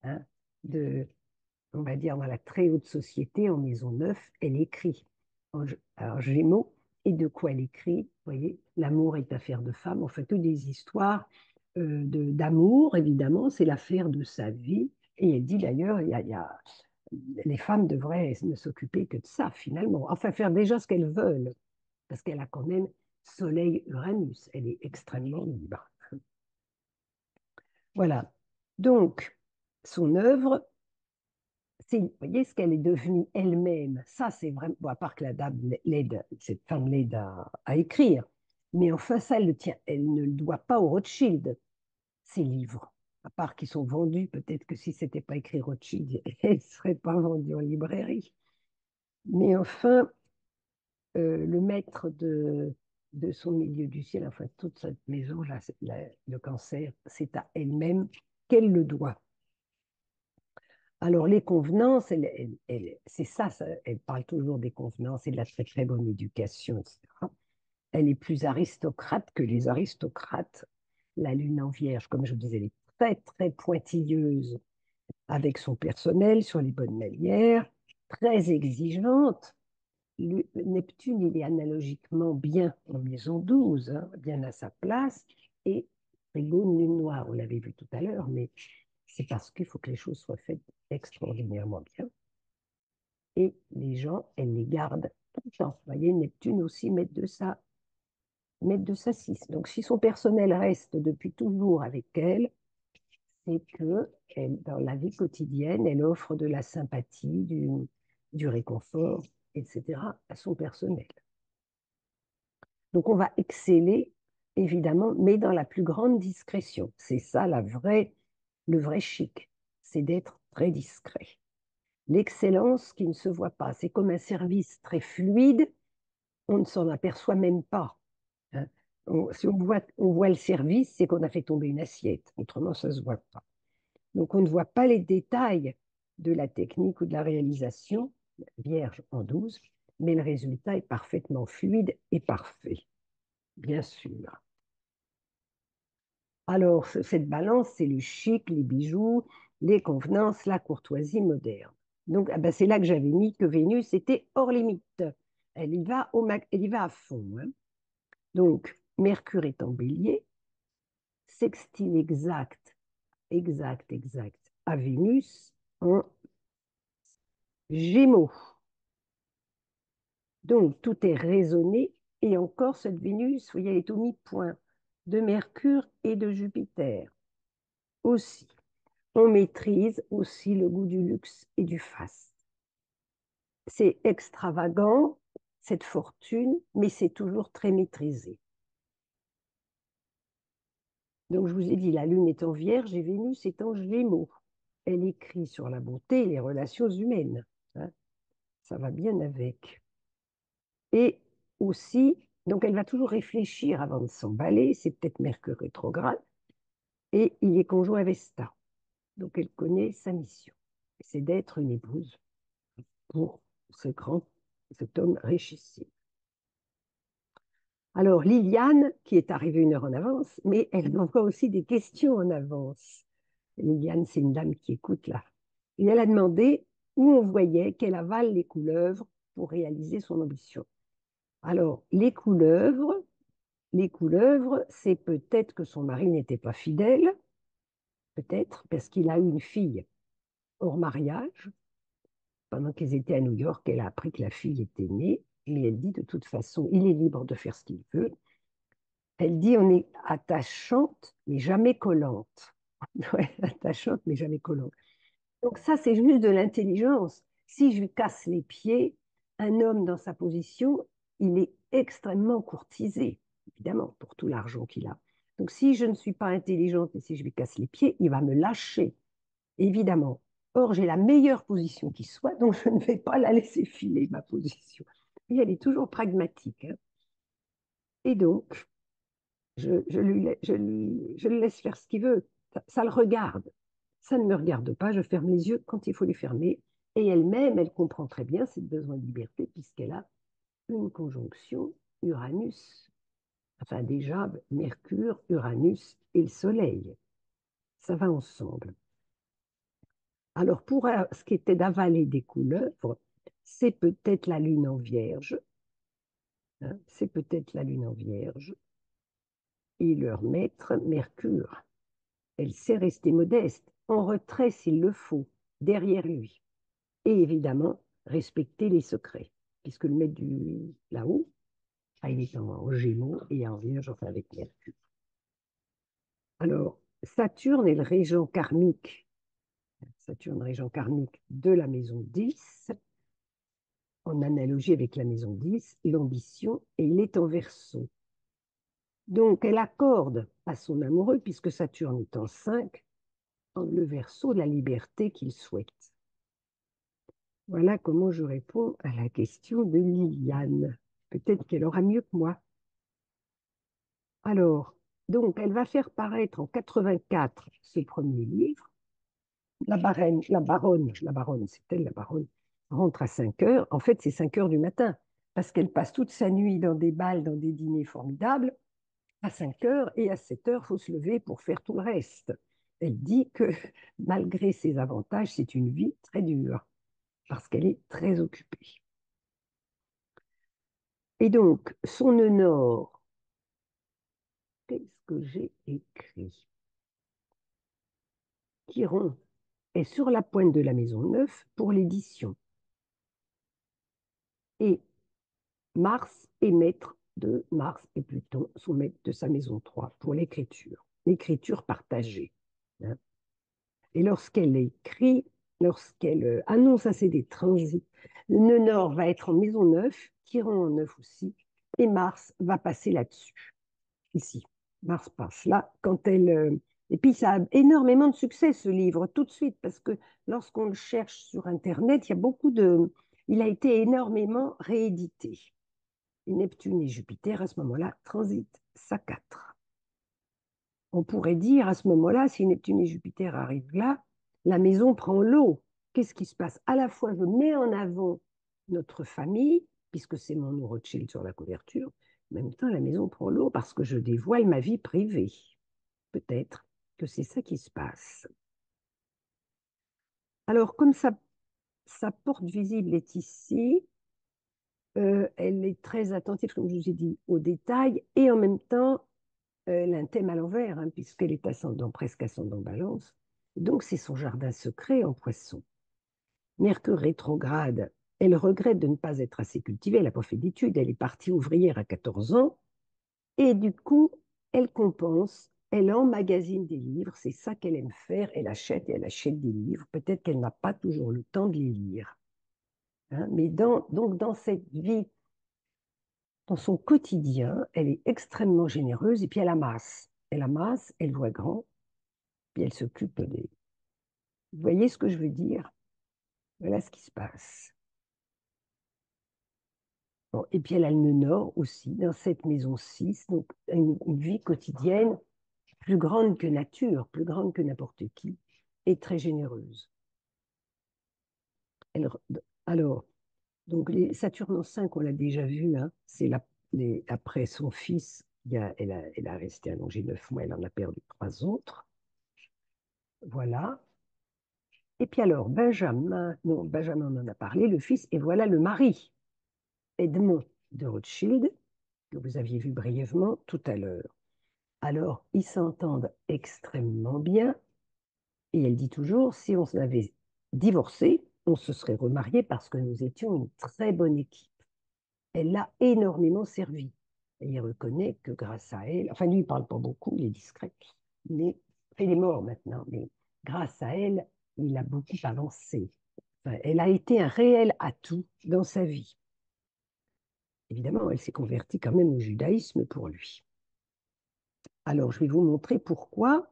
hein, de, on va dire, dans la très haute société, en maison neuve, elle écrit. Alors, Gémeaux, et de quoi elle écrit? Vous voyez, l'amour est affaire de femme, enfin, toutes des histoires d'amour, évidemment, c'est l'affaire de sa vie. Et elle dit d'ailleurs, les femmes devraient ne s'occuper que de ça, finalement. Enfin, faire déjà ce qu'elles veulent, parce qu'elle a quand même Soleil-Uranus. Elle est extrêmement libre. Voilà. Donc, son œuvre, vous voyez ce qu'elle est devenue elle-même. Ça, c'est vraiment, bon, à part que la dame l'aide, cette femme l'aide à écrire. Mais enfin, ça, elle ne le doit pas au Rothschild, ces livres. À part qu'ils sont vendus, peut-être que si c'était pas écrit Rothschild, elle ne seraient pas vendus en librairie. Mais enfin, le maître de son milieu du ciel, enfin toute cette maison, là, le cancer, c'est à elle-même qu'elle le doit. Alors les convenances, c'est ça, elle parle toujours des convenances et de la très très bonne éducation, etc. Elle est plus aristocrate que les aristocrates. La lune en vierge, comme je vous disais, elle est très très pointilleuse avec son personnel sur les bonnes manières, très exigeante. Neptune, il est analogiquement bien en maison 12, hein, bien à sa place, et Trigone, lune noire, on l'avait vu tout à l'heure, mais c'est parce qu'il faut que les choses soient faites extraordinairement bien. Et les gens, elle les garde tout le temps. Vous voyez, Neptune aussi maître de sa 6. Donc, si son personnel reste depuis toujours avec elle, c'est que dans la vie quotidienne, elle offre de la sympathie, du réconfort, etc. à son personnel. Donc, on va exceller, évidemment, mais dans la plus grande discrétion. C'est ça le vrai chic, c'est d'être très discret. L'excellence qui ne se voit pas, c'est comme un service très fluide, on ne s'en aperçoit même pas. Hein. Si on voit le service, c'est qu'on a fait tomber une assiette, autrement ça ne se voit pas. Donc, on ne voit pas les détails de la technique ou de la réalisation, vierge en 12, mais le résultat est parfaitement fluide et parfait, bien sûr. Alors, cette balance, c'est le chic, les bijoux, les convenances, la courtoisie moderne. Donc, ah ben, c'est là que j'avais mis que Vénus était hors limite. Elle y va à fond. Hein. Donc, Mercure est en bélier, sextile exact à Vénus en Gémeaux. Donc, tout est raisonné. Et encore, cette Vénus, vous voyez, elle est au mi-point de Mercure et de Jupiter aussi. On maîtrise aussi le goût du luxe et du faste. C'est extravagant, cette fortune, mais c'est toujours très maîtrisé. Donc, je vous ai dit, la Lune est en Vierge et Vénus est en Gémeaux. Elle écrit sur la beauté et les relations humaines. Hein. Ça va bien avec. Et aussi, donc elle va toujours réfléchir avant de s'emballer, c'est peut-être Mercure rétrograde, et il est conjoint à Vesta. Donc elle connaît sa mission. C'est d'être une épouse pour cet homme richissime. Alors Liliane, qui est arrivée 1 heure en avance, mais elle envoie aussi des questions en avance. Liliane, c'est une dame qui écoute là. Et elle a demandé où on voyait qu'elle avale les couleuvres pour réaliser son ambition. Alors, les couleuvres, c'est peut-être que son mari n'était pas fidèle, peut-être, parce qu'il a eu une fille hors mariage. Pendant qu'ils étaient à New York, elle a appris que la fille était née, mais elle dit de toute façon, il est libre de faire ce qu'il veut. Elle dit, on est attachante, mais jamais collante. Ouais, attachante, mais jamais collante. Donc ça, c'est juste de l'intelligence. Si je lui casse les pieds, un homme dans sa position, il est extrêmement courtisé, évidemment, pour tout l'argent qu'il a. Donc si je ne suis pas intelligente et si je lui casse les pieds, il va me lâcher, évidemment. Or, j'ai la meilleure position qui soit, donc je ne vais pas la laisser filer, ma position. Et elle est toujours pragmatique. Hein. Et donc, je le laisse faire ce qu'il veut. Ça le regarde. Ça ne me regarde pas. Je ferme les yeux quand il faut les fermer. Et elle-même, elle comprend très bien ce besoin de liberté puisqu'elle a une conjonction Uranus. Enfin, déjà, Mercure, Uranus et le Soleil. Ça va ensemble. Alors, pour ce qui était d'avaler des couleuvres, c'est peut-être la Lune en Vierge. Hein, c'est peut-être la Lune en Vierge. Et leur maître, Mercure. Elle sait rester modeste, en retrait s'il le faut, derrière lui. Et évidemment, respecter les secrets, puisque le maître là-haut, il est en Gémeaux et en Vierge, enfin avec Mercure. Alors, Saturne est le régent karmique. Saturne, régent karmique de la maison 10, en analogie avec la maison 10, l'ambition, et il est en Verseau. Donc, elle accorde à son amoureux, puisque Saturne est en 5, le Verseau, la liberté qu'il souhaite. Voilà comment je réponds à la question de Liliane. Peut-être qu'elle aura mieux que moi. Alors, donc, elle va faire paraître en 84 ce premier livre. La baronne, c'est elle, la baronne, rentre à 5 heures. En fait, c'est 5 heures du matin, parce qu'elle passe toute sa nuit dans des bals, dans des dîners formidables, à 5 heures, et à 7 heures, il faut se lever pour faire tout le reste. Elle dit que malgré ses avantages, c'est une vie très dure, parce qu'elle est très occupée. Et donc, son nœud nord, qu'est-ce que j'ai écrit? Chiron est sur la pointe de la maison 9 pour l'édition. Et Mars est maître de Mars et Pluton sont maîtres de sa maison 3 pour l'écriture partagée. Hein. Et lorsqu'elle écrit, lorsqu'elle annonce à ses transits, le nœud nord va être en maison 9, Chiron en 9 aussi, et Mars va passer là-dessus, ici. Mars passe là, quand elle... Et puis ça a énormément de succès, ce livre, tout de suite, parce que lorsqu'on le cherche sur Internet, il y a beaucoup de... Il a été énormément réédité. Et Neptune et Jupiter, à ce moment-là, transitent ça 4. On pourrait dire à ce moment-là, si Neptune et Jupiter arrivent là, la maison prend l'eau. Qu'est-ce qui se passe? À la fois, je mets en avant notre famille, puisque c'est mon nom Rothschild sur la couverture, en même temps, la maison prend l'eau parce que je dévoile ma vie privée. Peut-être que c'est ça qui se passe. Alors, comme sa porte visible est ici, elle est très attentive, comme je vous ai dit, aux détails, et en même temps, elle a un thème à l'envers, hein, puisqu'elle est ascendant, presque ascendant balance. Donc, c'est son jardin secret en poisson. Mercure rétrograde, elle regrette de ne pas être assez cultivée, elle n'a pas fait d'études, elle est partie ouvrière à 14 ans, et du coup, elle compense, elle emmagasine des livres, c'est ça qu'elle aime faire, elle achète et elle achète des livres, peut-être qu'elle n'a pas toujours le temps de les lire. Hein, mais donc dans cette vie, dans son quotidien, elle est extrêmement généreuse et puis elle amasse. Elle amasse, elle voit grand, puis elle s'occupe des... Vous voyez ce que je veux dire? Voilà ce qui se passe. Bon, et puis elle a le nœud nord aussi, dans cette maison 6, donc une vie quotidienne plus grande que nature, plus grande que n'importe qui, et très généreuse. Elle, alors, donc Saturne en 5, on l'a déjà vu, hein, c'est après son fils, elle a resté allongée 9 mois, elle en a perdu 3 autres. Voilà. Et puis alors, Benjamin, non, Benjamin on en a parlé, le fils, et voilà le mari, Edmond de Rothschild, que vous aviez vu brièvement tout à l'heure. Alors, ils s'entendent extrêmement bien, et elle dit toujours, si on avait divorcé, on se serait remarié parce que nous étions une très bonne équipe. Elle l'a énormément servi. Et il reconnaît que grâce à elle, enfin lui, il ne parle pas beaucoup, il est discret, mais enfin, il est mort maintenant, mais grâce à elle, il a beaucoup avancé. Enfin, elle a été un réel atout dans sa vie. Évidemment, elle s'est convertie quand même au judaïsme pour lui. Alors, je vais vous montrer pourquoi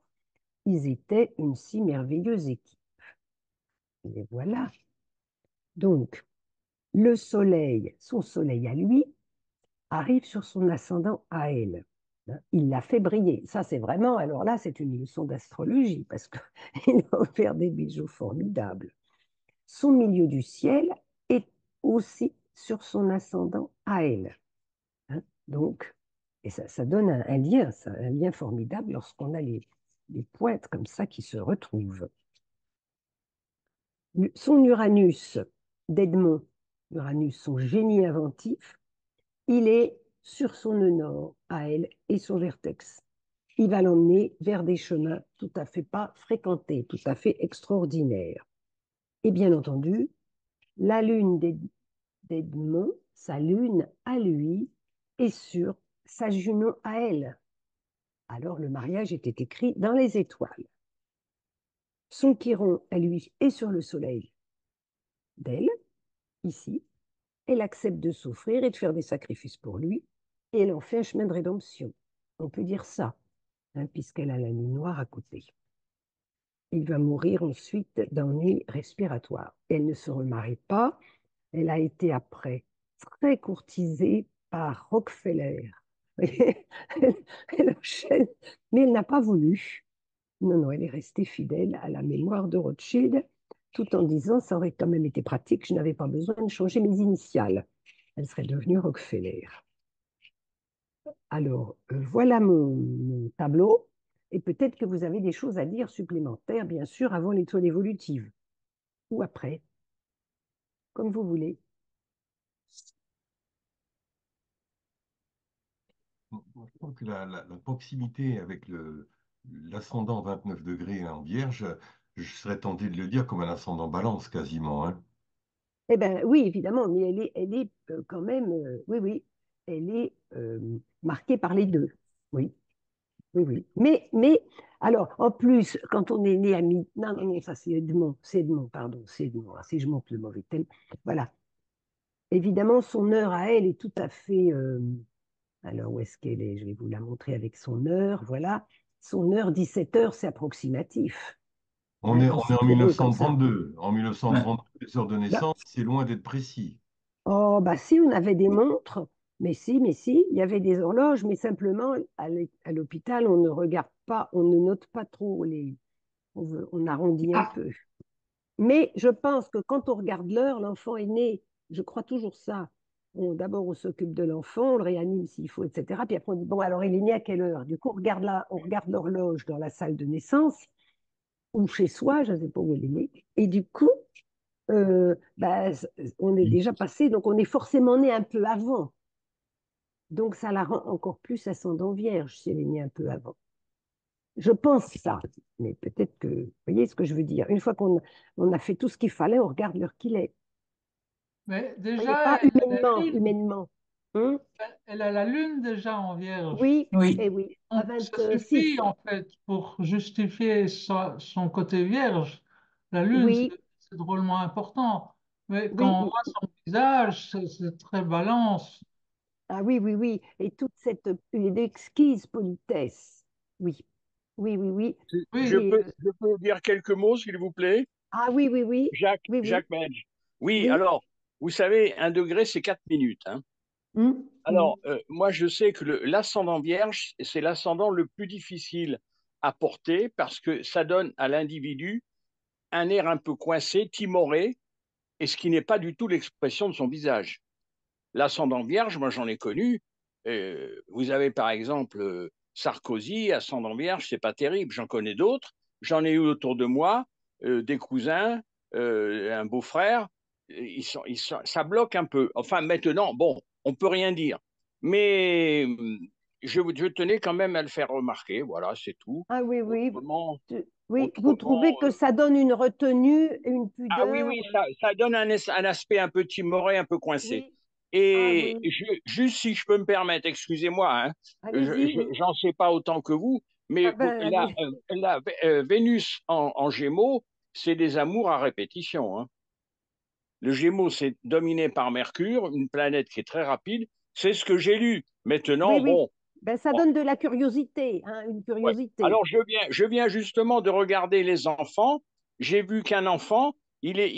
ils étaient une si merveilleuse équipe. Et voilà. Donc, le soleil, son soleil à lui, arrive sur son ascendant à elle. Il l'a fait briller. Ça, c'est vraiment, alors là, c'est une leçon d'astrologie parce qu'il a offert des bijoux formidables. Son milieu du ciel est aussi sur son ascendant à elle. Hein. Donc, et ça donne un lien, un lien formidable lorsqu'on a les pointes comme ça qui se retrouvent. Son Uranus d'Edmond, Uranus, son génie inventif, il est sur son nœud nord à elle et son vertex. Il va l'emmener vers des chemins tout à fait pas fréquentés, tout à fait extraordinaires. Et bien entendu, la lune d'Edmond, sa lune à lui, et sur sa Junon à elle. Alors le mariage était écrit dans les étoiles. Son Chiron, à lui, est sur le soleil d'elle, ici. Elle accepte de souffrir et de faire des sacrifices pour lui, et elle en fait un chemin de rédemption. On peut dire ça, hein, puisqu'elle a la nuit noire à côté. Il va mourir ensuite d'ennui respiratoire. Elle ne se remarie pas. Elle a été après très courtisée par Rockefeller. Elle enchaîne, mais elle n'a pas voulu. Non, non, elle est restée fidèle à la mémoire de Rothschild, tout en disant ça aurait quand même été pratique, je n'avais pas besoin de changer mes initiales. Elle serait devenue Rockefeller. Alors, voilà mon tableau. Et peut-être que vous avez des choses à dire supplémentaires, bien sûr, avant l'étoile évolutive. Ou après, comme vous voulez. Je trouve que la proximité avec l'ascendant 29 degrés en Vierge, je serais tenté de le dire comme un ascendant Balance quasiment, hein. Eh bien, oui, évidemment, mais elle est quand même, oui, oui, elle est marquée par les deux. Oui, oui, oui. Mais, alors, en plus, quand on est né à mi... Non, non, non, ça c'est Edmond, pardon, c'est Edmond. Ah, si je monte le mauvais thème. Voilà. Évidemment, son heure à elle est tout à fait... alors, où est-ce qu'elle est? Je vais vous la montrer avec son heure. Voilà. Son heure, 17 heures, c'est approximatif, On hein, est, on est en considéré comme ça. 1932. En Ouais. 1932, les heures de Là, naissance, c'est loin d'être précis. oh, bah si, on avait des montres, mais si, il y avait des horloges, mais simplement, à l'hôpital, on ne regarde pas, on ne note pas trop on arrondit un peu. Mais je pense que quand on regarde l'heure, l'enfant est né, je crois toujours ça. D'abord, on s'occupe de l'enfant, on le réanime s'il faut, etc. Puis après, on dit, bon, alors il est né à quelle heure? Du coup, on regarde l'horloge dans la salle de naissance ou chez soi, je ne sais pas où elle est née. Et du coup, bah, on est déjà passé, donc on est forcément né un peu avant. Donc ça la rend encore plus ascendant vierge si elle est née un peu avant. Je pense ça, mais peut-être que, vous voyez ce que je veux dire. Une fois qu'on a fait tout ce qu'il fallait, on regarde l'heure qu'il est. Mais Vous voyez, déjà, pas humainement, humainement. Hein. elle a la lune déjà en Vierge. Oui, Oui. et oui, à Donc, ça suffit 26. en fait pour justifier son côté vierge. La lune, Oui, c'est drôlement important. Mais oui, quand on voit son visage, c'est très balance. ah oui, oui, oui. Et toute cette une exquise politesse. Oui, oui, oui, oui. Oui, Et, Je peux dire quelques mots, s'il vous plaît? ah oui, oui, oui, oui, oui, Jacques Medge. Oui, oui. alors, vous savez, 1 degré, c'est 4 minutes, hein. Hum, hum. Alors, moi, je sais que l'ascendant vierge, c'est l'ascendant le plus difficile à porter parce que ça donne à l'individu un air un peu coincé, timoré, et ce qui n'est pas du tout l'expression de son visage. L'ascendant vierge, moi, j'en ai connu. Vous avez, par exemple, Sarkozy, ascendant vierge, c'est pas terrible. J'en connais d'autres. J'en ai eu autour de moi, des cousins, un beau-frère. Ça bloque un peu. Enfin, maintenant, bon, on peut rien dire. Mais je tenais quand même à le faire remarquer. Voilà, c'est tout. Ah oui, oui. Autrement, Oui, vous autrement trouvez que ça donne une retenue, une ah oui, pudeur? oui, ça donne un aspect un peu timoré, un peu coincé. Oui. Ah Et oui. juste si je peux me permettre, excusez-moi, hein, Allez-y, oui. j'en sais pas autant que vous, Ah mais ben, allez. Vénus en Gémeaux, c'est des amours à répétition, hein. Le Gémeaux, c'est dominé par Mercure, une planète qui est très rapide. C'est ce que j'ai lu. Oui, Maintenant, oui. bon, Ben, ça bon, donne de la curiosité, hein, une ouais. curiosité. Alors je viens justement de regarder les enfants. J'ai vu qu'un enfant, il est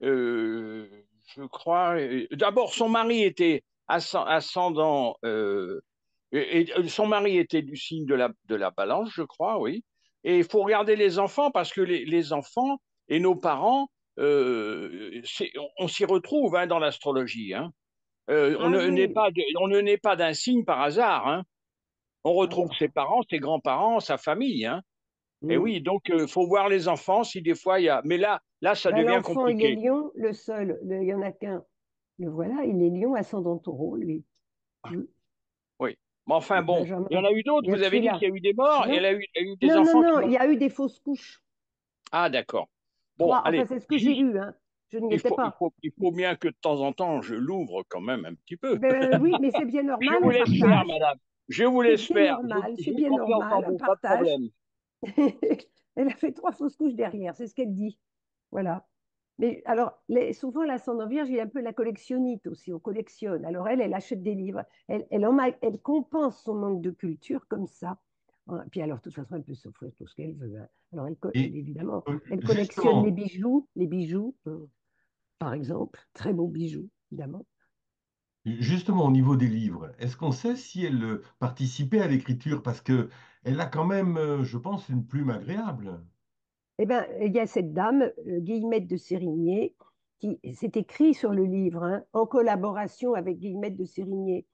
euh, je crois. D'abord, son mari était ascendant, son mari était du signe de la Balance, je crois, oui. Et il faut regarder les enfants parce que les enfants et nos parents, on s'y retrouve, hein, dans l'astrologie, hein. Ah oui. On ne naît pas d'un signe par hasard, hein. On Ah retrouve non. ses parents, ses grands-parents, sa famille, hein. Et Hmm. oui, donc faut voir les enfants si des fois il y a. Mais là, ça Ben, devient l'enfant, il est compliqué. lion, le seul. Il y en a qu'un. Le voilà, il est lion ascendant taureau, lui. Hmm. Oui. Mais enfin bon, il y en Benjamin. a eu d'autres. Il y a Vous que avez dit celui-là. qu'il y a eu des morts et Non? il y a eu des Non, non, enfants qui non. l'ont. Il y a eu des fausses couches. Ah d'accord. Bon, Trois. Enfin, allez. c'est ce que j'ai lu, hein. Je n'y étais pas. Il faut bien que de temps en temps, je l'ouvre quand même un petit peu. Ben, oui, mais c'est bien Je normal, vous on laisse faire, partage. madame. Je vous C'est laisse bien faire. normal, c'est J'ai bien confiance en normal, on vous, pas de partage. problème. Elle a fait 3 fausses couches derrière, c'est ce qu'elle dit. Voilà. Mais alors, souvent, l'ascendant vierge, il est un peu la collectionnite aussi, on collectionne. Alors, elle achète des livres. Elle compense son manque de culture comme ça. Puis alors, de toute façon, elle peut s'offrir tout ce qu'elle veut, hein. Alors, Et évidemment, elle collectionne justement, les bijoux, par exemple, très beaux bijoux, évidemment. justement, au niveau des livres, est-ce qu'on sait si elle participait à l'écriture? Parce que elle a quand même, je pense, une plume agréable. Eh bien, il y a cette dame, Guillemette de Sérigné, qui c'est écrit sur le livre, hein, en collaboration avec Guillemette de Sérigné.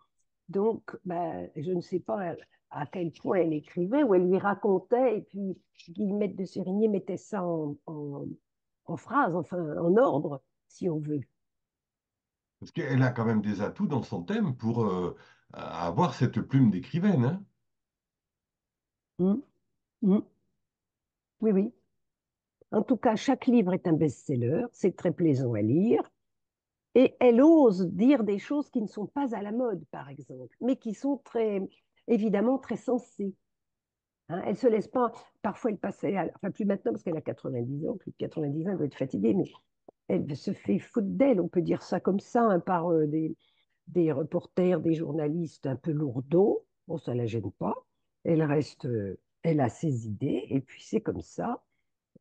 Donc, ben, je ne sais pas à quel point elle écrivait, ou elle lui racontait, et puis Guillemette de Sérigné mettait ça en phrase, enfin en ordre, si on veut. Parce qu'elle a quand même des atouts dans son thème pour avoir cette plume d'écrivaine, hein. Mm, mm. Oui, oui. En tout cas, chaque livre est un best-seller, c'est très plaisant à lire, et elle ose dire des choses qui ne sont pas à la mode, par exemple, mais qui sont très, évidemment, très sensées. Hein, elle se laisse pas. Parfois, elle passait, enfin plus maintenant parce qu'elle a 90 ans, plus de 90 ans, elle doit être fatiguée, mais elle se fait foutre d'elle, on peut dire ça comme ça, hein, par des reporters, des journalistes un peu lourdeaux. Bon, ça la gêne pas. Elle reste, elle a ses idées, et puis c'est comme ça.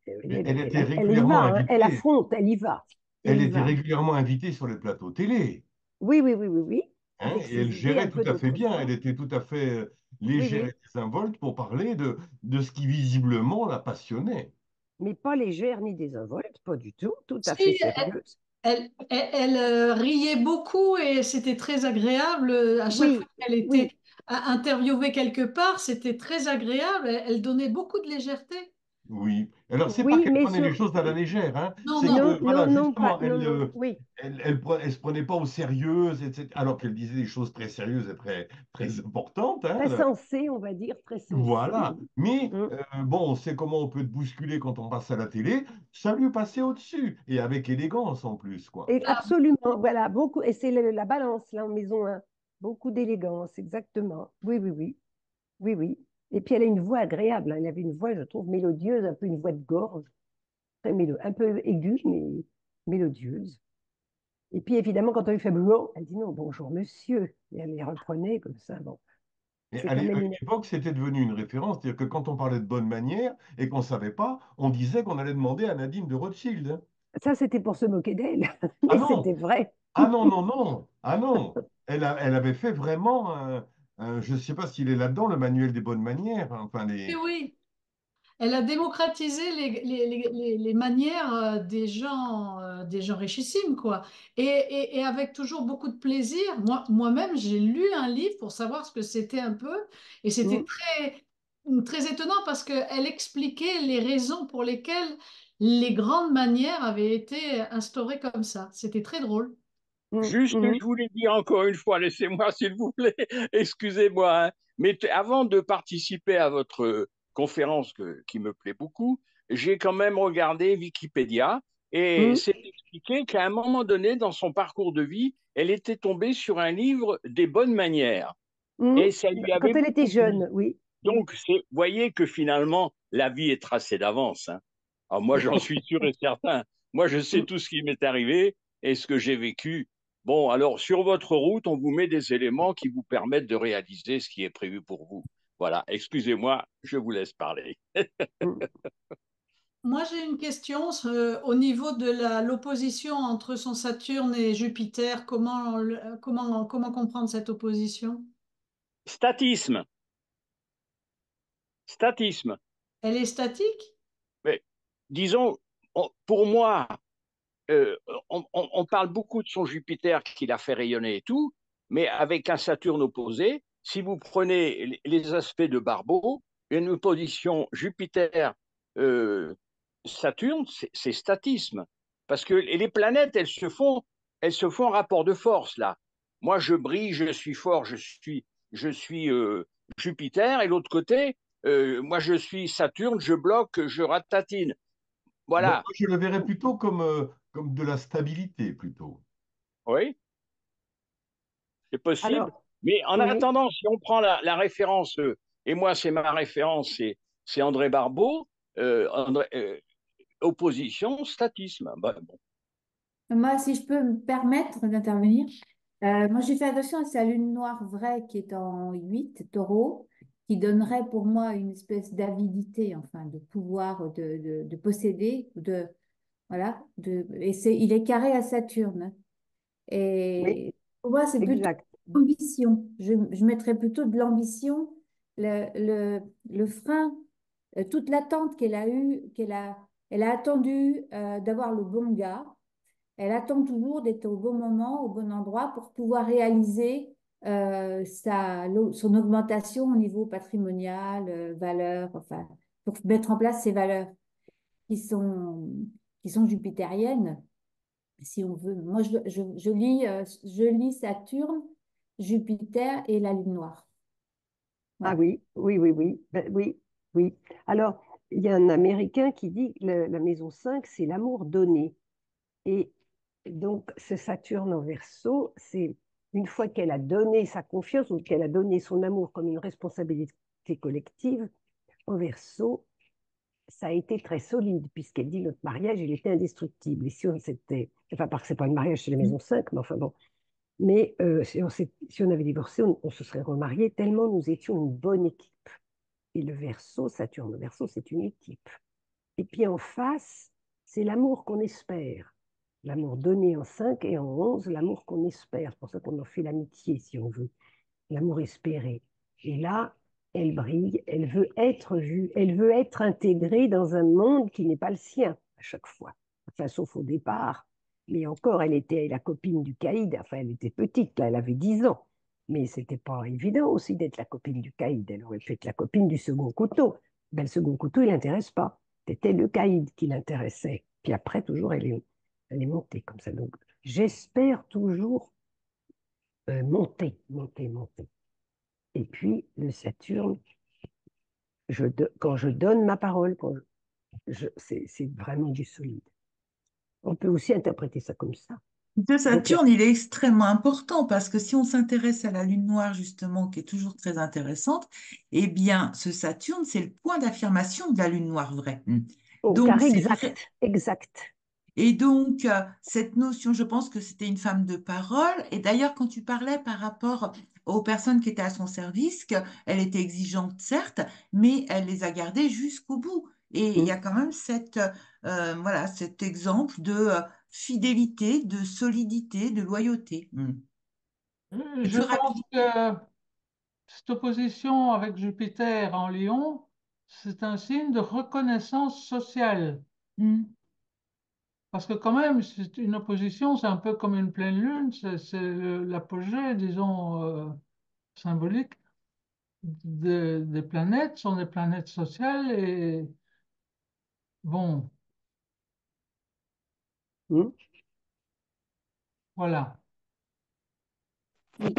Elle était Elle y va, régulièrement hein, elle invitée. affronte, elle y va. Elle Elle y était va. régulièrement invitée sur les plateaux télé, Oui, oui, oui, oui, oui. hein, Avec et ses elle idées gérait un tout peu à fait bien. Elle d'autrefois. était tout à fait Oui, légère et oui. désinvolte pour parler de ce qui visiblement la passionnait. Mais pas légère ni désinvolte, pas du tout. Tout à fait Si, sérieuse. riait beaucoup et c'était très agréable. À chaque fois Oui, qu'elle était oui. interviewée quelque part, c'était très agréable. Elle donnait beaucoup de légèreté. Oui. Alors, c'est pas Oui, qu'elle mais prenait les sur... choses à la légère, hein. Non, C'est non. Non, que, non, voilà, non, pas, justement, non, non, oui. elle se prenait pas au sérieux, etc. Alors qu'elle disait des choses très sérieuses et très, très importantes, hein. Très sensé, on va dire, très sensé. Voilà. Mais Mm. bon, on sait comment on peut te bousculer quand on passe à la télé. Ça lui passait au-dessus. Et avec élégance en plus, quoi. Et absolument, voilà, beaucoup. Et c'est la balance, là, en maison 1. Beaucoup d'élégance, exactement. Oui, oui, oui. Oui, oui. Et puis elle a une voix agréable, hein. Elle avait une voix, je trouve, mélodieuse, un peu une voix de gorge, un peu aiguë, mais mélodieuse. Et puis évidemment, quand on lui fait bonjour, elle dit non, bonjour monsieur. Et elle les reprenait comme ça. Bon, Et c'est à quand à même une une. époque, c'était devenu une référence. C'est-à-dire que quand on parlait de bonne manière et qu'on ne savait pas, on disait qu'on allait demander à Nadine de Rothschild, hein. Ça, c'était pour se moquer d'elle, Ah mais non! c'était vrai. Ah non, non, non! Ah non! Elle avait fait vraiment je ne sais pas s'il est là-dedans, le manuel des bonnes manières, hein. Enfin, Oui, les... oui. Elle a démocratisé les manières des gens richissimes, quoi. Et avec toujours beaucoup de plaisir. Moi-même, j'ai lu un livre pour savoir ce que c'était un peu. Et c'était Mm, très étonnant parce qu'elle expliquait les raisons pour lesquelles les grandes manières avaient été instaurées comme ça. C'était très drôle. mm, Juste, mm, je voulais dire encore une fois, laissez-moi s'il vous plaît, excusez-moi, hein, mais avant de participer à votre conférence qui me plaît beaucoup, j'ai quand même regardé Wikipédia et mm, c'est expliqué qu'à un moment donné dans son parcours de vie, elle était tombée sur un livre des bonnes manières mm. et ça lui avait Quand elle était beaucoup plu. jeune, oui. Mm. Donc, voyez que finalement, la vie est tracée d'avance, hein. Alors, moi, j'en suis sûr et certain. Moi, je sais Mm. tout ce qui m'est arrivé et ce que j'ai vécu. Bon, alors, sur votre route, on vous met des éléments qui vous permettent de réaliser ce qui est prévu pour vous. Voilà, excusez-moi, je vous laisse parler. Mm. Moi, j'ai une question au niveau de l'opposition entre son Saturne et Jupiter. Comment comprendre cette opposition? Statisme, statisme. Elle est statique? Mais, disons, pour moi, euh, on parle beaucoup de son Jupiter qui l'a fait rayonner et tout, mais avec un Saturne opposé, si vous prenez les aspects de Barbeau, une opposition Jupiter-Saturne, c'est statisme. Parce que les planètes, elles se font rapport de force, là. Moi, je brille, je suis fort, je suis Jupiter, et l'autre côté, moi, je suis Saturne, je bloque, je ratatine. Moi, Voilà. je le verrais plutôt comme comme de la stabilité plutôt. Oui, c'est possible. Alors, Mais en oui, attendant, si on prend la référence, et moi, c'est ma référence, c'est André Barbeau, opposition, statisme. Bah, bon. Moi, si je peux me permettre d'intervenir, moi j'ai fait attention à sa lune noire vraie qui est en 8 taureau, qui donnerait pour moi une espèce d'avidité, enfin, de pouvoir de posséder, voilà, il est carré à Saturne. oui, Et pour moi, c'est plutôt exact. l'ambition. Je mettrais plutôt de l'ambition, le frein, toute l'attente qu'elle a eue, elle a attendu d'avoir le bon gars. Elle attend toujours d'être au bon moment, au bon endroit pour pouvoir réaliser son augmentation au niveau patrimonial, valeur, enfin, pour mettre en place ces valeurs qui sont, qui sont jupitériennes, si on veut. Moi, je lis Saturne, Jupiter et la Lune noire. Ah Voilà. oui, oui, oui, oui, ben oui, oui. Alors, il y a un Américain qui dit que la maison 5, c'est l'amour donné. Et donc, ce Saturne en Verseau, c'est une fois qu'elle a donné sa confiance ou qu'elle a donné son amour comme une responsabilité collective, en Verseau, ça a été très solide, puisqu'elle dit notre mariage, il était indestructible. Et si on s'était, enfin, parce que c'est pas un mariage chez la maison 5, mais enfin bon, mais si on avait divorcé, on se serait remarié tellement nous étions une bonne équipe. Et le Verseau, Saturne, le Verseau, c'est une équipe. Et puis en face, c'est l'amour qu'on espère. L'amour donné en 5 et en 11, l'amour qu'on espère. C'est pour ça qu'on en fait l'amitié, si on veut. L'amour espéré. Et là, elle brille, elle veut être vue, elle veut être intégrée dans un monde qui n'est pas le sien à chaque fois. Enfin, sauf au départ. Mais encore, elle était la copine du caïd. Enfin, elle était petite, là, elle avait 10 ans. Mais c'était pas évident aussi d'être la copine du caïd. Elle aurait pu être la copine du second couteau. Ben, le second couteau, il l'intéresse pas. C'était le caïd qui l'intéressait. Puis après, toujours, elle est montée comme ça. Donc, j'espère toujours monter, monter, monter. Et puis, le Saturne, quand je donne ma parole, c'est vraiment du solide. On peut aussi interpréter ça comme ça. Ce Donc, Saturne, il est extrêmement important parce que si on s'intéresse à la Lune noire, justement, qui est toujours très intéressante, eh bien, ce Saturne, c'est le point d'affirmation de la Lune noire vraie. au Donc, carré c'est exact, vrai. exact. Et donc, cette notion, je pense que c'était une femme de parole. Et d'ailleurs, quand tu parlais par rapport aux personnes qui étaient à son service, qu'elle était exigeante, certes, mais elle les a gardées jusqu'au bout. Et il y a Mm. quand même voilà, cet exemple de fidélité, de solidité, de loyauté. Et Je plus pense rapide. que cette opposition avec Jupiter en Lion, c'est un signe de reconnaissance sociale. Mm. Parce que quand même, c'est une opposition, c'est un peu comme une pleine lune, c'est l'apogée, disons, symbolique des planètes, sont des planètes sociales et bon, Mm. voilà. Oui.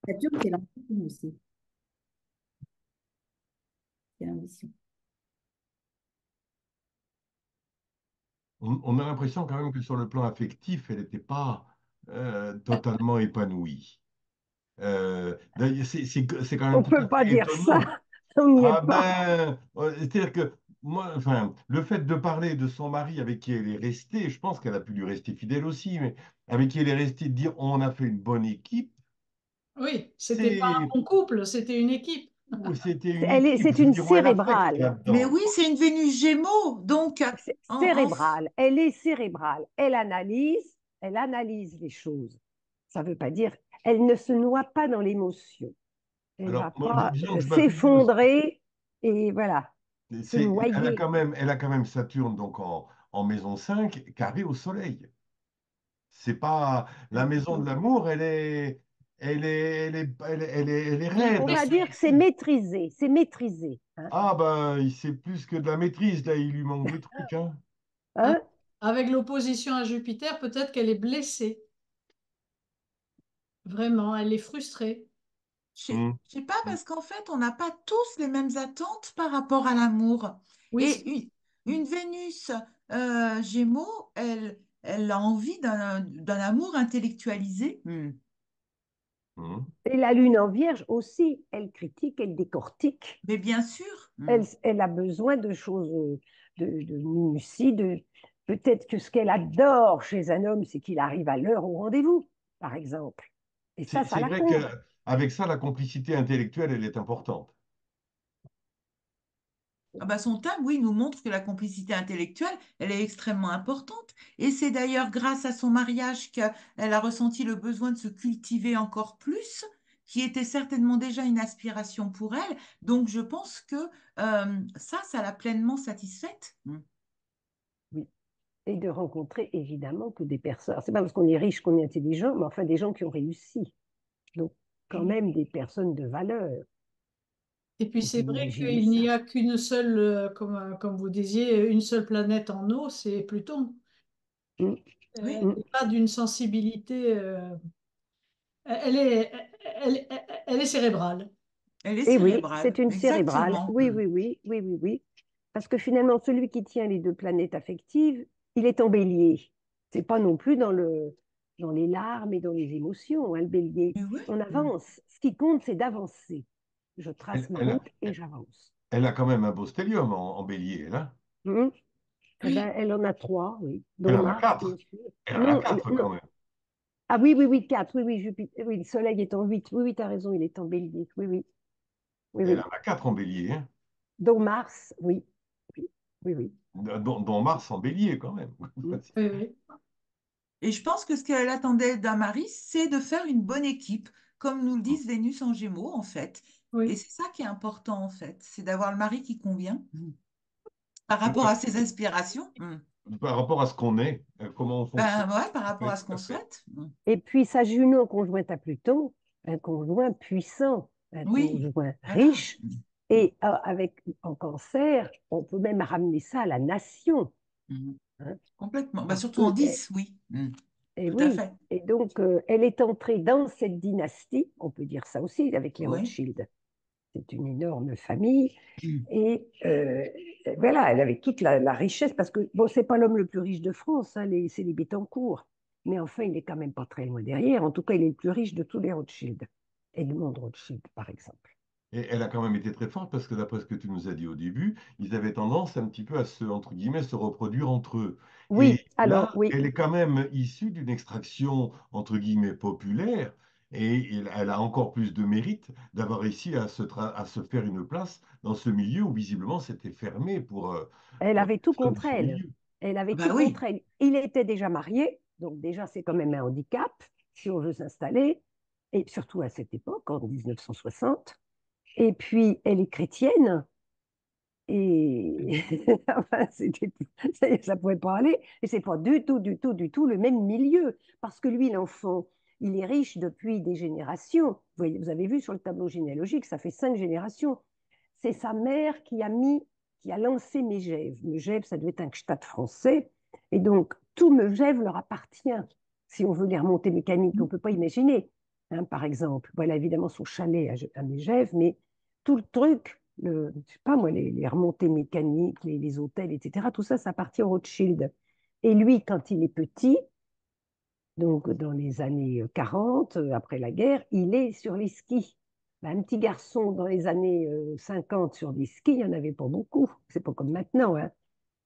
Saturne, c'est l'ambition aussi. C'est l'ambition. On a l'impression quand même que sur le plan affectif, elle n'était pas totalement épanouie. D'ailleurs, c'est quand On même tout peut à pas fait dire ça, étonnant. on n'y est Ah pas. ben, c'est-à-dire que moi, enfin, le fait de parler de son mari avec qui elle est restée, je pense qu'elle a pu lui rester fidèle aussi, mais avec qui elle est restée, de dire on a fait une bonne équipe, Oui, c'était pas c'est un bon couple, c'était une équipe. c'était une équipe. C'est Je veux une dire où elle affecte cérébrale. Mais là-dedans, oui, quoi. c'est une Vénus Gémeaux. Donc, C'est en, en- cérébrale. Elle est cérébrale. Elle analyse les choses. Ça ne veut pas dire, elle ne se noie pas dans l'émotion. Elle ne va Alors, moi, pas disons que je m'appuie aussi. s'effondrer et voilà, se noyer. Elle a quand même Saturne donc en maison 5 carré au soleil. C'est pas la maison de l'amour, elle est Oui, raide, On mais va assez dire que c'est active. maîtrisé, c'est maîtrisé. Hein. Ah ben, c'est plus que de la maîtrise, là, il lui manque des trucs, hein. a- Hein. avec l'opposition à Jupiter, peut-être qu'elle est blessée. Vraiment, elle est frustrée. je sais pas, parce qu'en fait, on n'a pas tous les mêmes attentes par rapport à l'amour. Oui, Et une Vénus Gémeaux, elle a envie d'un amour intellectualisé. Mhm. Et la lune en vierge aussi, elle critique, elle décortique. Mais bien sûr. Elle a besoin de choses, de minutie, peut-être que ce qu'elle adore chez un homme, c'est qu'il arrive à l'heure au rendez-vous, par exemple. Et ça C'est la vrai comble. qu'avec ça, la complicité intellectuelle, elle est importante. Ah bah son thème, oui, nous montre que la complicité intellectuelle, elle est extrêmement importante. Et c'est d'ailleurs grâce à son mariage qu'elle a ressenti le besoin de se cultiver encore plus, qui était certainement déjà une aspiration pour elle. Donc je pense que ça l'a pleinement satisfaite. Oui. Et de rencontrer évidemment que des personnes. C'est pas parce qu'on est riche qu'on est intelligent, mais enfin des gens qui ont réussi. Donc, quand même des personnes de valeur. Et puis On peut c'est vrai imaginer qu'il n'y ça. a qu'une seule, comme vous disiez, une seule planète en eau, c'est Pluton. Mm, Oui, Elle mm. n'est pas d'une sensibilité, elle est, elle est cérébrale. elle est Et oui, cérébrale, c'est une cérébrale. exactement. Oui, oui, oui, oui, oui, oui. Parce que finalement, celui qui tient les deux planètes affectives, il est en bélier. C'est pas non plus dans les larmes et dans les émotions, hein, le bélier. Mais oui. On avance. Ce qui compte, c'est d'avancer. Je trace Elle, ma elle route a, et j'avance. elle a quand même un beau stellium en bélier, là. Mhm. Eh ben, Oui. elle en a trois, oui, Elle dont en a Mars, bien quatre. sûr. Elle en a Non, quatre non. quand même. Ah oui, oui, oui, quatre. Oui, oui, Jupiter. Oui, le Soleil est en 8. Oui, oui, tu as raison, il est en bélier. Oui, oui, oui, Elle oui. en a quatre en bélier, hein. Dont Mars, oui. Oui, oui, oui. Dont Mars en bélier quand même. Mm. Oui, oui. Et je pense que ce qu'elle attendait d'un mari, c'est de faire une bonne équipe, comme nous le disent Vénus en Gémeaux, en fait. Et Oui. c'est ça qui est important, en fait, c'est d'avoir le mari qui convient par Tout rapport à à fait. ses aspirations. Par rapport à ce qu'on est, comment on fonctionne. Ben ouais, par rapport Oui, à ce tout qu'on à fait. souhaite. Et puis sa Junon conjointe à Pluton, un conjoint puissant, un Oui, conjoint voilà. riche, et avec en cancer, on peut même ramener ça à la nation, Mhm. hein, Complètement. Ben, parce surtout en que, 10, oui. et Tout à oui, fait. et donc elle est entrée dans cette dynastie, on peut dire ça aussi avec les Oui. Rothschild. C'est une énorme famille. Et voilà, elle avait toute la richesse, parce que, bon, c'est pas l'homme le plus riche de France, hein, c'est les Bettencourt. Mais enfin, il est quand même pas très loin derrière. En tout cas, il est le plus riche de tous les Rothschild. Edmond Rothschild, par exemple. Et elle a quand même été très forte parce que d'après ce que tu nous as dit au début, ils avaient tendance un petit peu à se, entre guillemets, se reproduire entre eux. Et Oui, alors, là, oui, elle est quand même issue d'une extraction, entre guillemets, populaire. Et elle a encore plus de mérite d'avoir réussi à se faire une place dans ce milieu où visiblement c'était fermé elle pour les avait tout personnes de contre son elle. milieu. Elle avait tout Ben contre oui. elle. Il était déjà marié, donc déjà, c'est quand même un handicap si on veut s'installer, et surtout à cette époque, en 1960. Et puis, elle est chrétienne. Et enfin, ça pouvait pas aller. Et c'est pas du tout, du tout, du tout le même milieu. Parce que lui, l'enfant, il est riche depuis des générations. Vous avez vu sur le tableau généalogique, ça fait 5 générations. C'est sa mère qui a lancé Megève. Megève, ça devait être un gstaad français. Et donc, tout Megève leur appartient. Si on veut les remontées mécaniques, on ne peut pas imaginer. Hein, par exemple, voilà évidemment son chalet à Megève, mais tout le truc, je sais pas moi, les remontées mécaniques, les hôtels, etc., tout ça, ça appartient au Rothschild. Et lui, quand il est petit, donc dans les années 40, après la guerre, il est sur les skis. Ben, un petit garçon dans les années 50 sur des skis, il n'y en avait pas beaucoup. C'est pas comme maintenant, hein.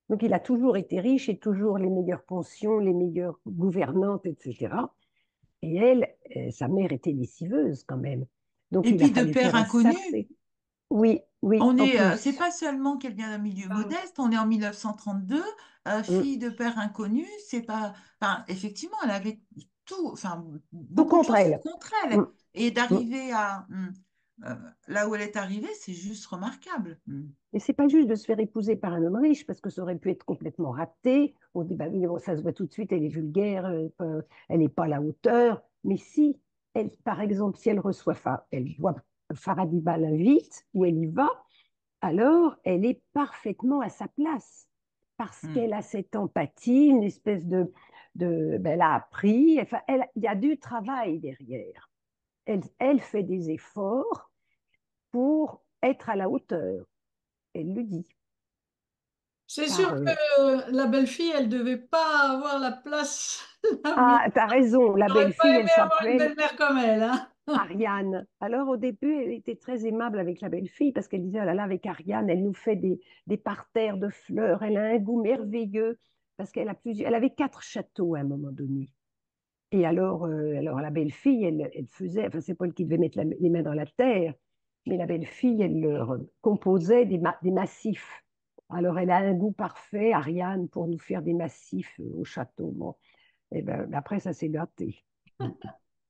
Donc il a toujours été riche et toujours les meilleures pensions, les meilleures gouvernantes, etc. Et elle, sa mère était lessiveuse quand même. Donc Et il a puis de fallu père faire un inconnu. sacré. Oui, oui, On en est, c'est plus. pas seulement qu'elle vient d'un milieu modeste, on est en 1932, Mm. fille de père inconnu, c'est pas, enfin, effectivement, elle avait tout, enfin, Tout beaucoup de contre choses elle. contre Mm, elle. Et mm. d'arriver à, là où elle est arrivée, c'est juste remarquable. Et c'est pas juste de se faire épouser par un homme riche, parce que ça aurait pu être complètement raté. On dit, bah oui, bon, ça se voit tout de suite, elle est vulgaire, elle n'est pas à la hauteur. Mais si, elle, par exemple, si elle reçoit, elle voit Faradiba l'invite, ou elle y va, alors elle est parfaitement à sa place. Parce Mm. qu'elle a cette empathie, une espèce ben, elle a appris, enfin, il y a du travail derrière. Elle fait des efforts pour être à la hauteur. Elle le dit. C'est par... sûr que la belle-fille, elle devait pas avoir la place la mieux. Ah, t'as raison, la J'aurais pas belle-fille, elle aimé avoir une s'appelait belle-mère comme elle, hein. Ariane. Alors au début, elle était très aimable avec la belle-fille parce qu'elle disait, oh là là, avec Ariane, elle nous fait des parterres de fleurs, elle a un goût merveilleux parce qu'elle a plusieurs, elle avait 4 châteaux à un moment donné. Et alors la belle-fille, elle faisait, enfin c'est pas elle qui devait mettre les mains dans la terre, mais la belle-fille, elle leur composait des massifs. Alors elle a un goût parfait, Ariane, pour nous faire des massifs au château. Bon, et ben après ça s'est gâté.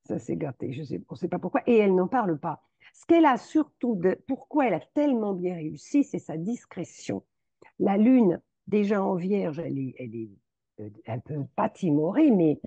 Ça s'est gâté, on ne sait pas pourquoi. Et elle n'en parle pas. Ce qu'elle a surtout pourquoi elle a tellement bien réussi, c'est sa discrétion. La lune, déjà en vierge, elle est un peu pas timorée, mais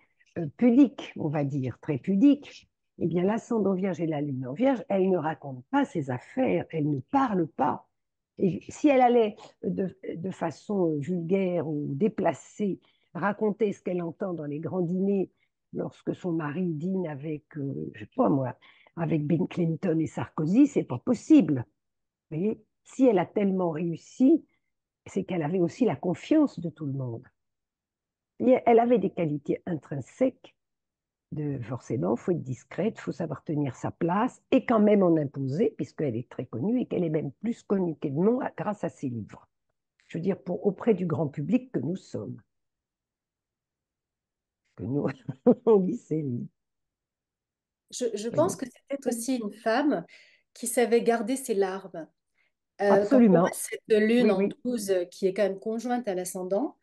pudique, on va dire, très pudique. Eh bien, l'ascendant vierge et la lune en vierge, elle ne raconte pas ses affaires, elle ne parle pas. Et si elle allait de façon vulgaire ou déplacée raconter ce qu'elle entend dans les grands dîners lorsque son mari dîne avec, je sais pas moi, avec Bill Clinton et Sarkozy, c'est pas possible. Vous voyez, si elle a tellement réussi, c'est qu'elle avait aussi la confiance de tout le monde. Et elle avait des qualités intrinsèques forcément, il faut être discrète, il faut savoir tenir sa place et quand même en imposer, puisqu'elle est très connue et qu'elle est même plus connue qu'elle non grâce à ses livres. Je veux dire, auprès du grand public que nous sommes, que nous, on lit ses livres. Je pense Voyez. que c'était aussi une femme qui savait garder ses larmes. Quand on voit Absolument. cette lune Oui, en oui. 12 qui est quand même conjointe à l'ascendant,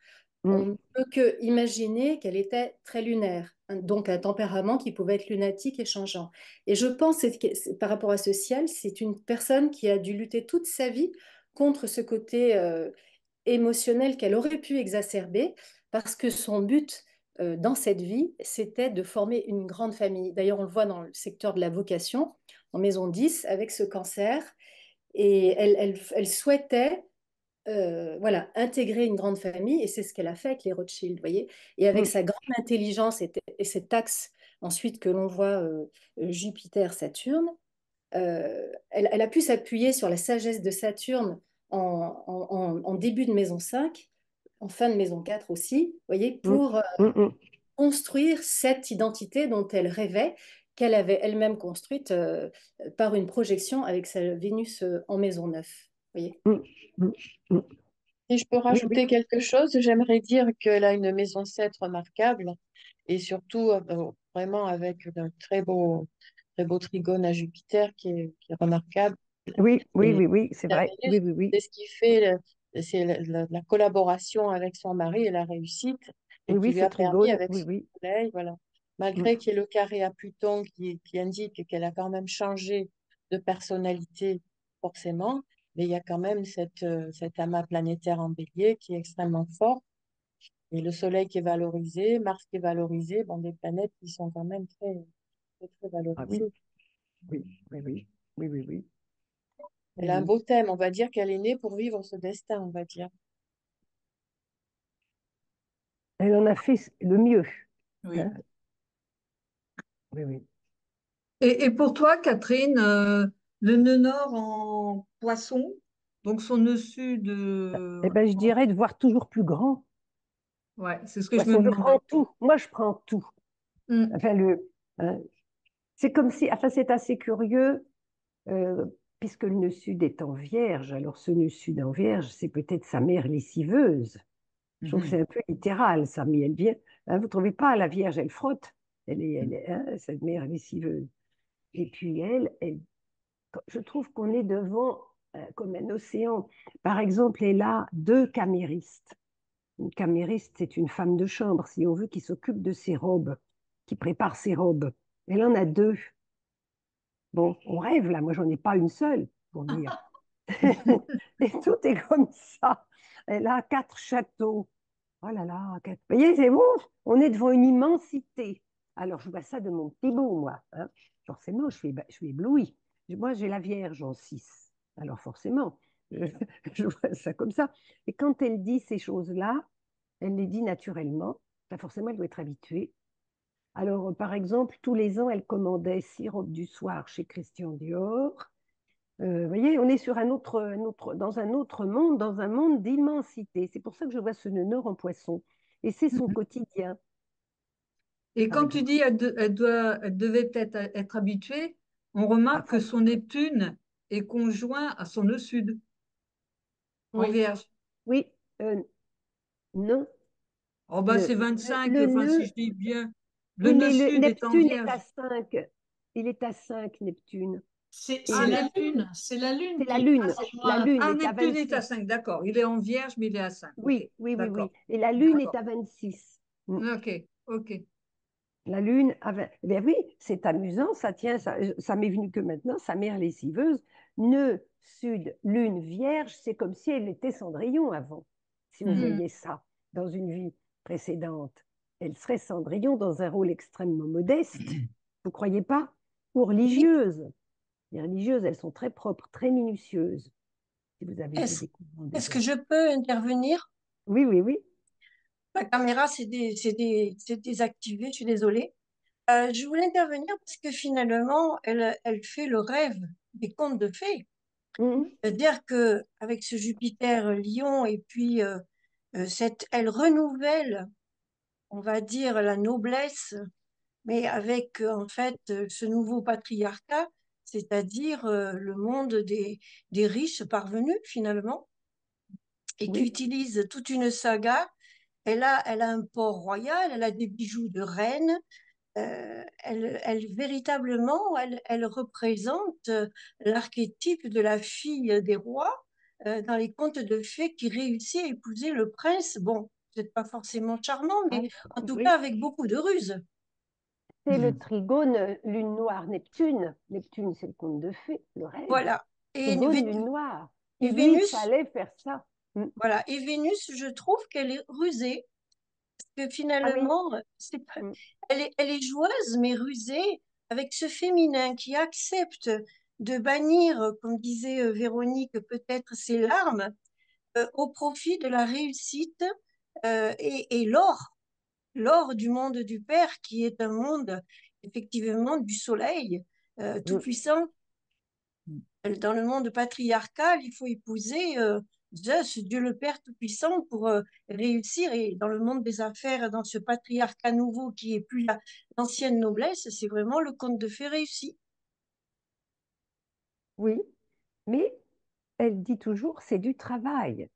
on Mm. ne peut que imaginer qu'elle était très lunaire, donc un tempérament qui pouvait être lunatique et changeant. Et je pense par rapport à ce ciel, c'est une personne qui a dû lutter toute sa vie contre ce côté émotionnel qu'elle aurait pu exacerber, parce que son but dans cette vie, c'était de former une grande famille. D'ailleurs, on le voit dans le secteur de la vocation, en maison 10, avec ce cancer, et elle souhaitait voilà, intégrer une grande famille, et c'est ce qu'elle a fait avec les Rothschild, vous voyez, et avec Mm. sa grande intelligence et cet axe ensuite que l'on voit Jupiter-Saturne, elle a pu s'appuyer sur la sagesse de Saturne en début de maison 5, en fin de maison 4 aussi, vous voyez, Mm. pour Mm. Mm. construire cette identité dont elle rêvait, qu'elle avait elle-même construite par une projection avec sa Vénus en maison 9. Vous voyez. Mm. Mm. Mm. Si je peux Oui, oui. rajouter quelque chose, j'aimerais dire qu'elle a une maison 7 remarquable et surtout vraiment avec un très beau trigone à Jupiter qui est remarquable. Oui, oui, Et oui, oui, c'est la vrai. Oui, Vénus, oui, oui. c'est ce qui fait, c'est la collaboration avec son mari et la réussite et Oui, qui oui, lui ce a permis trigone, avec oui, son oui. soleil, voilà. Mm. Malgré qu'il y ait le carré à Pluton qui indique qu'elle a quand même changé de personnalité, forcément, mais il y a quand même cet amas planétaire en bélier qui est extrêmement fort. Et le Soleil qui est valorisé, Mars qui est valorisé, bon, des planètes qui sont quand même très Ah oui, valorisées. oui, oui, oui, oui, oui, oui. Elle Oui, a un oui. beau thème, on va dire qu'elle est née pour vivre ce destin, on va dire. Elle en a fait le mieux. Oui. Hein. Oui, oui. Et pour toi, Catherine, le nœud nord en poisson, donc son nœud sud, Eh ben, je dirais de voir toujours plus grand. ouais, c'est ce De que toute je me façon, je demandais. prends tout. Moi, je prends tout. Hmm. Enfin, hein, c'est comme si, enfin, c'est assez curieux, euh, puisque le nœud sud est en vierge. Alors, ce nœud sud en vierge, c'est peut-être sa mère lessiveuse. Je trouve que Mhm. c'est un peu littéral, ça, mais elle vient. Hein, vous ne trouvez pas, la vierge, elle frotte. Hein, cette mère lessiveuse. Et puis, je trouve qu'on est devant comme un océan. Par exemple, elle a 2 caméristes. Une camériste, c'est une femme de chambre, si on veut, qui s'occupe de ses robes, qui prépare ses robes. Elle en a 2. Bon, on rêve là, moi j'en ai pas une seule, pour dire. Et tout est comme ça. Elle a 4 châteaux. Oh là là, vous voyez, c'est bon, on est devant une immensité. Alors je vois ça de mon petit bout, moi. Hein. Forcément, je suis éblouie. Moi, j'ai la Vierge en 6. Alors forcément, je, je vois ça comme ça. Et quand elle dit ces choses-là, elle les dit naturellement. Ben, forcément, elle doit être habituée. Alors, par exemple, tous les ans, elle commandait 6 robes du soir chez Christian Dior. Vous voyez, on est sur dans un autre monde, dans un monde d'immensité. C'est pour ça que je vois ce nœud nord en poisson. Et c'est son Mhm. quotidien, Et par quand tu exemple. dis elle devait peut-être être habituée, on À remarque que fond. son Neptune est conjoint à son nœud sud, en Oui. Vierge. Oui, non. Oh bah Le, c'est le, 25, le enfin si nœud, je dis bien, le oui, nœud mais le sud est en Neptune est à Vierge. 5. Il est à 5 Neptune. Et C'est Ah, la le, Neptune, lune. C'est la lune c'est la qui Lune. La conjoint. Lune ah, est à Neptune est à 26. 5, d'accord. Il est en Vierge, mais il est à 5. Ok, Oui, oui, oui, oui. d'accord, Et la Lune est d'accord. à 26. Mm. Ok, ok. La Lune à 20. Eh bien oui, c'est amusant, ça tient, ça m'est venu que maintenant, sa mère lessiveuse. Nœud, Sud, Lune, Vierge, c'est comme si elle était Cendrillon avant. Si on Mhm. voyait ça dans une vie précédente, elle serait Cendrillon dans un rôle extrêmement modeste. Vous croyez pas? Ou Oui. religieuse. Les religieuses, elles sont très propres, très minutieuses, si vous avez vu Est-ce, des couvents est-ce déjà. que je peux intervenir? Oui, oui, oui. Ma caméra s'est désactivée, je suis désolée. Je voulais intervenir parce que finalement, elle fait le rêve des contes de fées. Mhm. C'est-à-dire que avec ce Jupiter Lion et puis elle renouvelle, on va dire, la noblesse, mais avec en fait ce nouveau patriarcat, c'est-à-dire le monde des riches parvenus finalement, et qui Oui, utilise toute une saga. Elle a un port royal, elle a des bijoux de reine. Véritablement, elle représente l'archétype de la fille des rois dans les contes de fées qui réussit à épouser le prince. Bon, peut-être pas forcément charmant, mais en tout cas oui. avec beaucoup de ruse. C'est le Mhm. trigone Lune noire Neptune. Neptune, c'est le conte de fée, le rêve. Voilà. Et, Trigone Lune noire. et Il lui Vénus, fallait faire ça. Mm. voilà. Et Vénus, je trouve qu'elle est rusée, que Ah oui. finalement, Mm. elle est joueuse, mais rusée, avec ce féminin qui accepte de bannir, comme disait Véronique, peut-être ses larmes, au profit de la réussite et l'or du monde du Père, qui est un monde effectivement du soleil Mm. tout-puissant. Dans le monde patriarcal, il faut épouser Zeus, Dieu le Père tout-puissant, pour réussir. Et dans le monde des affaires, dans ce patriarcat nouveau qui est plus l'ancienne noblesse, c'est vraiment le conte de fées réussi. Oui, mais elle dit toujours, c'est du travail.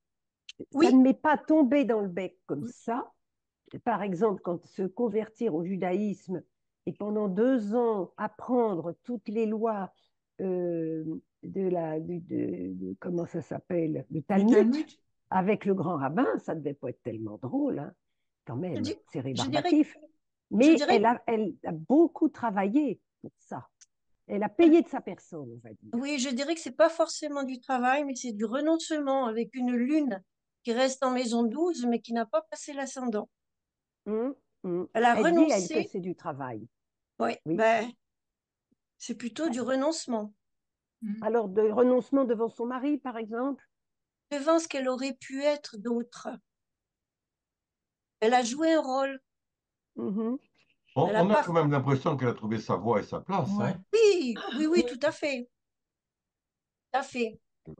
Ça Oui, ne m'est pas tombé dans le bec comme ça. Par exemple, quand se convertir au judaïsme et pendant 2 ans apprendre toutes les lois euh, comment ça s'appelle, le Du Talmud, Talmud? avec le grand rabbin, ça ne devait pas être tellement drôle, hein, quand je, même, di- c'est je dirais, rébarbatif. je Mais dirais, elle a beaucoup travaillé pour ça. Elle a payé de sa personne, on va dire. oui, je dirais que c'est pas forcément du travail, mais c'est du renoncement avec une lune qui reste en maison 12, mais qui n'a pas passé l'ascendant. Hum, hum. Elle a Elle dit, elle, que renoncé, c'est du travail. oui, Oui. ben, c'est plutôt du renoncement Mhm. Alors, de renoncement devant son mari, par exemple. devant ce qu'elle aurait pu être d'autre. Elle a joué un rôle. Mhm. Elle a On a pas. quand même l'impression qu'elle a trouvé sa voie et sa place, Ouais. hein. Oui, oui, oui, tout à fait.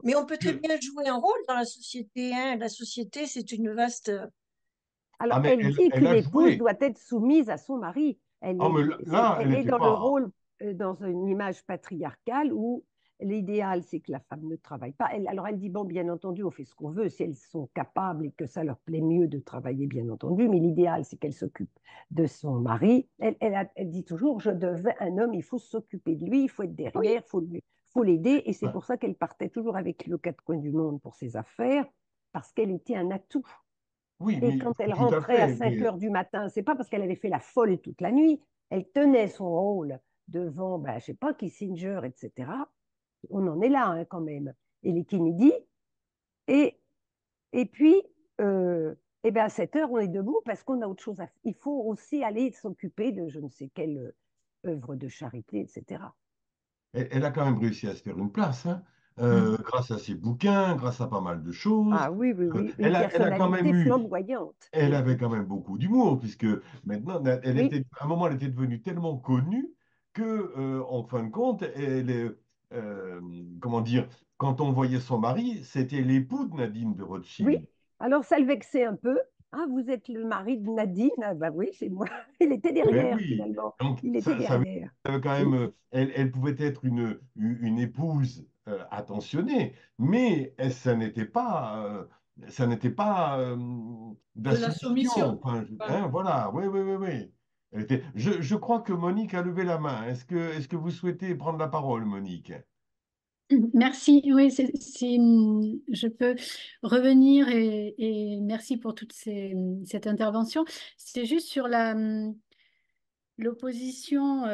Mais on peut très Que- bien jouer un rôle dans la société, hein. La société, c'est une vaste. Alors, Ah, mais elle dit elle qu'une a épouse joué. doit être soumise à son mari. Ah, mais là, elle Elle est n'était dans le pas. rôle, dans une image patriarcale où l'idéal, c'est que la femme ne travaille pas. Alors, elle dit, bon, bien entendu, on fait ce qu'on veut si elles sont capables et que ça leur plaît mieux de travailler, bien entendu, mais l'idéal, c'est qu'elle s'occupe de son mari. Elle dit toujours, un homme, il faut s'occuper de lui, il faut être Oui, derrière, faut l'aider. Et c'est pour ça qu'elle partait toujours avec lui aux quatre coins du monde pour ses affaires, parce qu'elle était un atout. Oui, Et mais quand elle tout à rentrait à fait. 5 heures du matin, c'est pas parce qu'elle avait fait la folle toute la nuit, elle tenait son rôle devant, ben, je sais pas, Kissinger, etc. On en est là hein, quand même. Et les Kennedy. Et, et puis, et ben à 7 heures, on est debout parce qu'on a autre chose à faire. Il faut aussi aller s'occuper de je ne sais quelle œuvre de charité, etc. Elle a quand même réussi à se faire une place, hein, Mhm. grâce à ses bouquins, grâce à pas mal de choses. Ah oui, oui, oui. Une Elle a quand même personnalité eu, flamboyante. elle avait quand même beaucoup d'humour, puisque maintenant, Oui, à un moment, elle était devenue tellement connue que, en fin de compte, comment dire, quand on voyait son mari, c'était l'époux de Nadine de Oui, Rothschild. alors ça le vexait un peu. Ah, vous êtes le mari de Nadine? Ah, bah oui, c'est moi. Il était Ben derrière, oui, finalement. donc Il était ça derrière. veut quand même, elle pouvait être une épouse attentionnée, mais ça n'était pas de la De la soumission. soumission. Enfin, Voilà. hein, voilà, oui, oui, oui, oui. Je crois que Monique a levé la main. Est-ce que vous souhaitez prendre la parole, Monique? Merci. Oui, je peux revenir et merci pour cette intervention. C'est juste sur l'opposition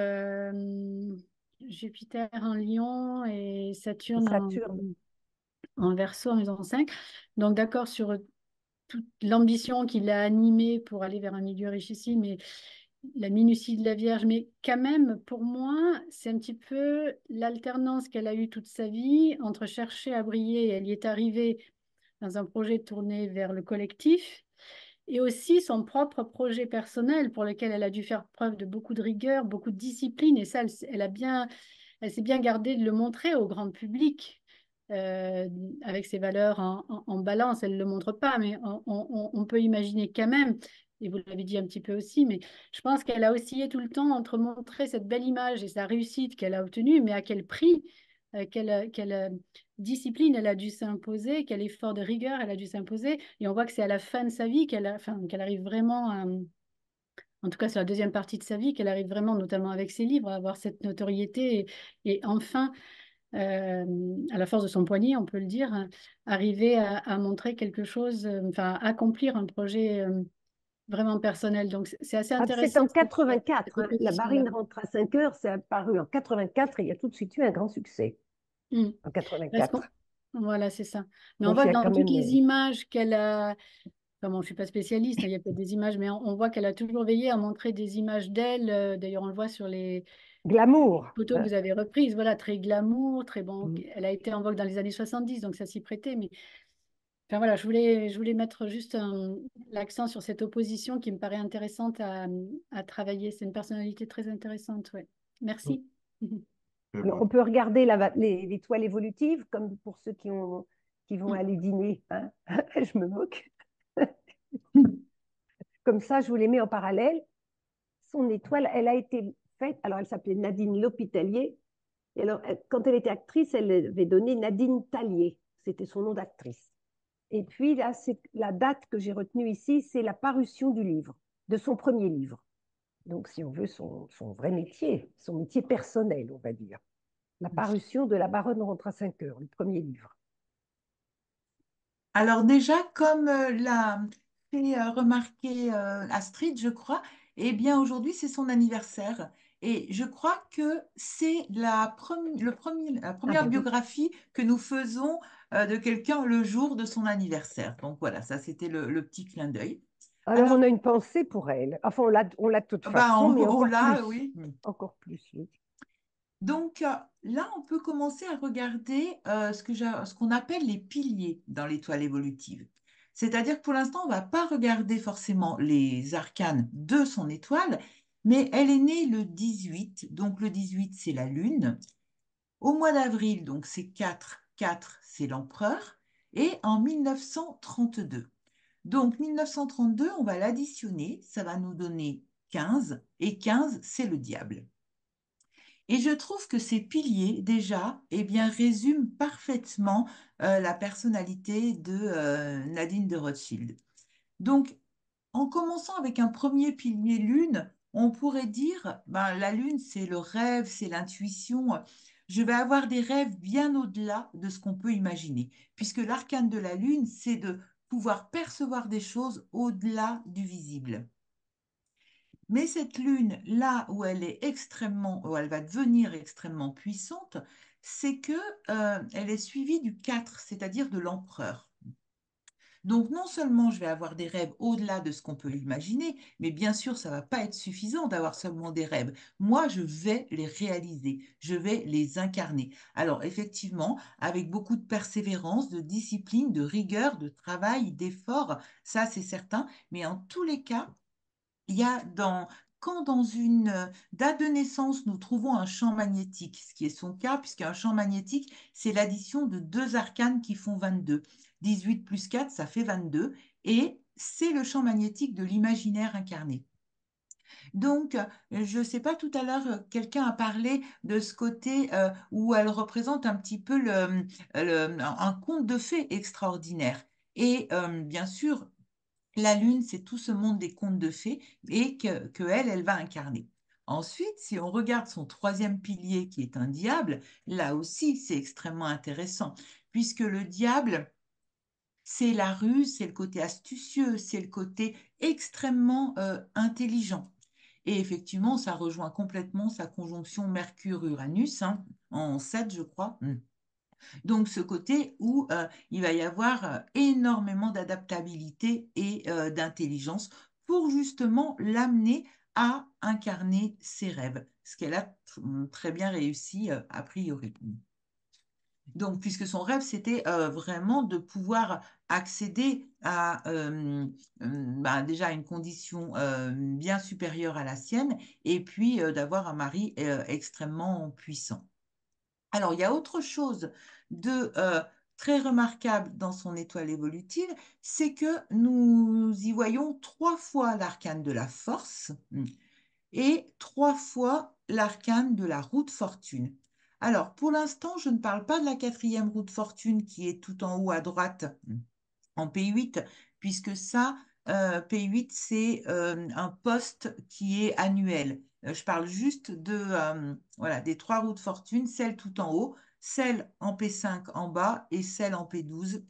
Jupiter en Lion et Saturne Saturne. en Verseau en maison 5. Donc d'accord sur toute l'ambition qui l'a animée pour aller vers un milieu richissime et la minutie de la Vierge, mais quand même, pour moi, c'est un petit peu l'alternance qu'elle a eue toute sa vie entre chercher à briller, elle y est arrivée dans un projet tourné vers le collectif, et aussi son propre projet personnel pour lequel elle a dû faire preuve de beaucoup de rigueur, beaucoup de discipline, et ça, elle s'est bien gardée de le montrer au grand public. Avec ses valeurs en balance, elle ne le montre pas, mais on peut imaginer quand même, et vous l'avez dit un petit peu aussi, mais je pense qu'elle a oscillé tout le temps entre montrer cette belle image et sa réussite qu'elle a obtenue, mais à quel prix, quelle discipline elle a dû s'imposer, quel effort de rigueur elle a dû s'imposer. Et on voit que c'est à la fin de sa vie qu'elle arrive vraiment en tout cas sur la deuxième partie de sa vie, qu'elle arrive vraiment, notamment avec ses livres, à avoir cette notoriété et enfin à la force de son poignet, on peut le dire, arriver à montrer quelque chose, enfin, accomplir un projet vraiment personnel. Donc, c'est assez Ah, c'est intéressant en cette 84, hein. La opposition-là. Barine rentre à 5 heures, c'est apparu en 84 et il y a tout de suite eu un grand succès Mm. en Parce 84. voilà, c'est ça. Mais on Donc voit il y que a quand dans toutes même les images qu'elle a, enfin, bon, je ne suis pas spécialiste, hein, il y a peut-être des images, mais on voit qu'elle a toujours veillé à montrer des images d'elle. D'ailleurs, on le voit sur les glamour, photos que hein. vous avez reprises. Voilà, très glamour, très bon. Mm. Elle a été en vogue dans les années 70, donc ça s'y prêtait. Mais enfin, voilà, je voulais mettre juste l'accent sur cette opposition qui me paraît intéressante à travailler. C'est une personnalité très intéressante, ouais. Merci. C'est Alors, bon. on peut regarder les toiles évolutives, comme pour ceux qui vont Mm. aller dîner, hein. Je me moque. Comme ça, je vous les mets en parallèle. Son étoile, elle a été faite, alors elle s'appelait Nadine L'Hôpitalier. Et alors, quand elle était actrice, elle avait donné Nadine Tallier. C'était son nom d'actrice. Et puis là, c'est la date que j'ai retenue ici, c'est la parution du livre, de son premier livre. Donc, si on veut, son vrai métier, son métier personnel, on va dire. La parution de La Baronne rentre à 5 heures, le premier livre. Alors déjà, comme l'a fait remarquer Astrid, je crois, eh bien aujourd'hui c'est son anniversaire. Et je crois que c'est la Ah première ben oui. biographie que nous faisons de quelqu'un le jour de son anniversaire. Donc voilà, ça c'était le petit clin d'œil. Alors, Alors, on a une pensée pour elle. Enfin, on l'a de toute bah, façon, mais on encore l'a, plus. oui. Encore plus, oui. Donc là, on peut commencer à regarder ce qu'on appelle les piliers dans l'étoile évolutive. C'est-à-dire que pour l'instant, on ne va pas regarder forcément les arcanes de son étoile, mais elle est née le 18, donc le 18, c'est la Lune. Au mois d'avril, donc c'est 4, 4, c'est l'empereur, et en 1932. Donc 1932, on va l'additionner, ça va nous donner 15, et 15, c'est le diable. Et je trouve que ces piliers, déjà, eh bien, résument parfaitement la personnalité de Nadine de Rothschild. Donc, en commençant avec un premier pilier lune, on pourrait dire, ben, la lune, c'est le rêve, c'est l'intuition. Je vais avoir des rêves bien au-delà de ce qu'on peut imaginer, puisque l'arcane de la lune, c'est de pouvoir percevoir des choses au-delà du visible. Mais cette lune, là où elle est où elle va devenir extrêmement puissante, c'est que elle est suivie du 4, c'est-à-dire de l'empereur. Donc non seulement je vais avoir des rêves au-delà de ce qu'on peut imaginer, mais bien sûr, ça ne va pas être suffisant d'avoir seulement des rêves. Moi, je vais les réaliser, je vais les incarner. Alors effectivement, avec beaucoup de persévérance, de discipline, de rigueur, de travail, d'effort, ça c'est certain, mais en tous les cas, il y a dans quand dans une date de naissance, nous trouvons un champ magnétique, ce qui est son cas, puisqu'un champ magnétique, c'est l'addition de deux arcanes qui font 22. 18 plus 4, ça fait 22, et c'est le champ magnétique de l'imaginaire incarné. Donc, je ne sais pas, tout à l'heure, quelqu'un a parlé de ce côté où elle représente un petit peu un conte de fées extraordinaire. Et bien sûr, la lune, c'est tout ce monde des contes de fées et que elle va incarner. Ensuite, si on regarde son troisième pilier qui est un diable, là aussi, c'est extrêmement intéressant, puisque le diable, c'est la ruse, c'est le côté astucieux, c'est le côté extrêmement intelligent. Et effectivement, ça rejoint complètement sa conjonction Mercure-Uranus, hein, en 7, je crois. Donc, ce côté où il va y avoir énormément d'adaptabilité et d'intelligence pour justement l'amener à incarner ses rêves, ce qu'elle a très bien réussi a priori. Donc, puisque son rêve, c'était vraiment de pouvoir accéder à déjà une condition bien supérieure à la sienne et puis d'avoir un mari extrêmement puissant. Alors, il y a autre chose de très remarquable dans son étoile évolutive, c'est que nous y voyons 3 fois l'arcane de la force et 3 fois l'arcane de la roue de fortune. Alors, pour l'instant, je ne parle pas de la 4e roue de fortune qui est tout en haut à droite en P8, puisque ça, P8, c'est un poste qui est annuel. Je parle juste voilà, des 3 roues de fortune, celle tout en haut, celle en P5 en bas et celle en P12.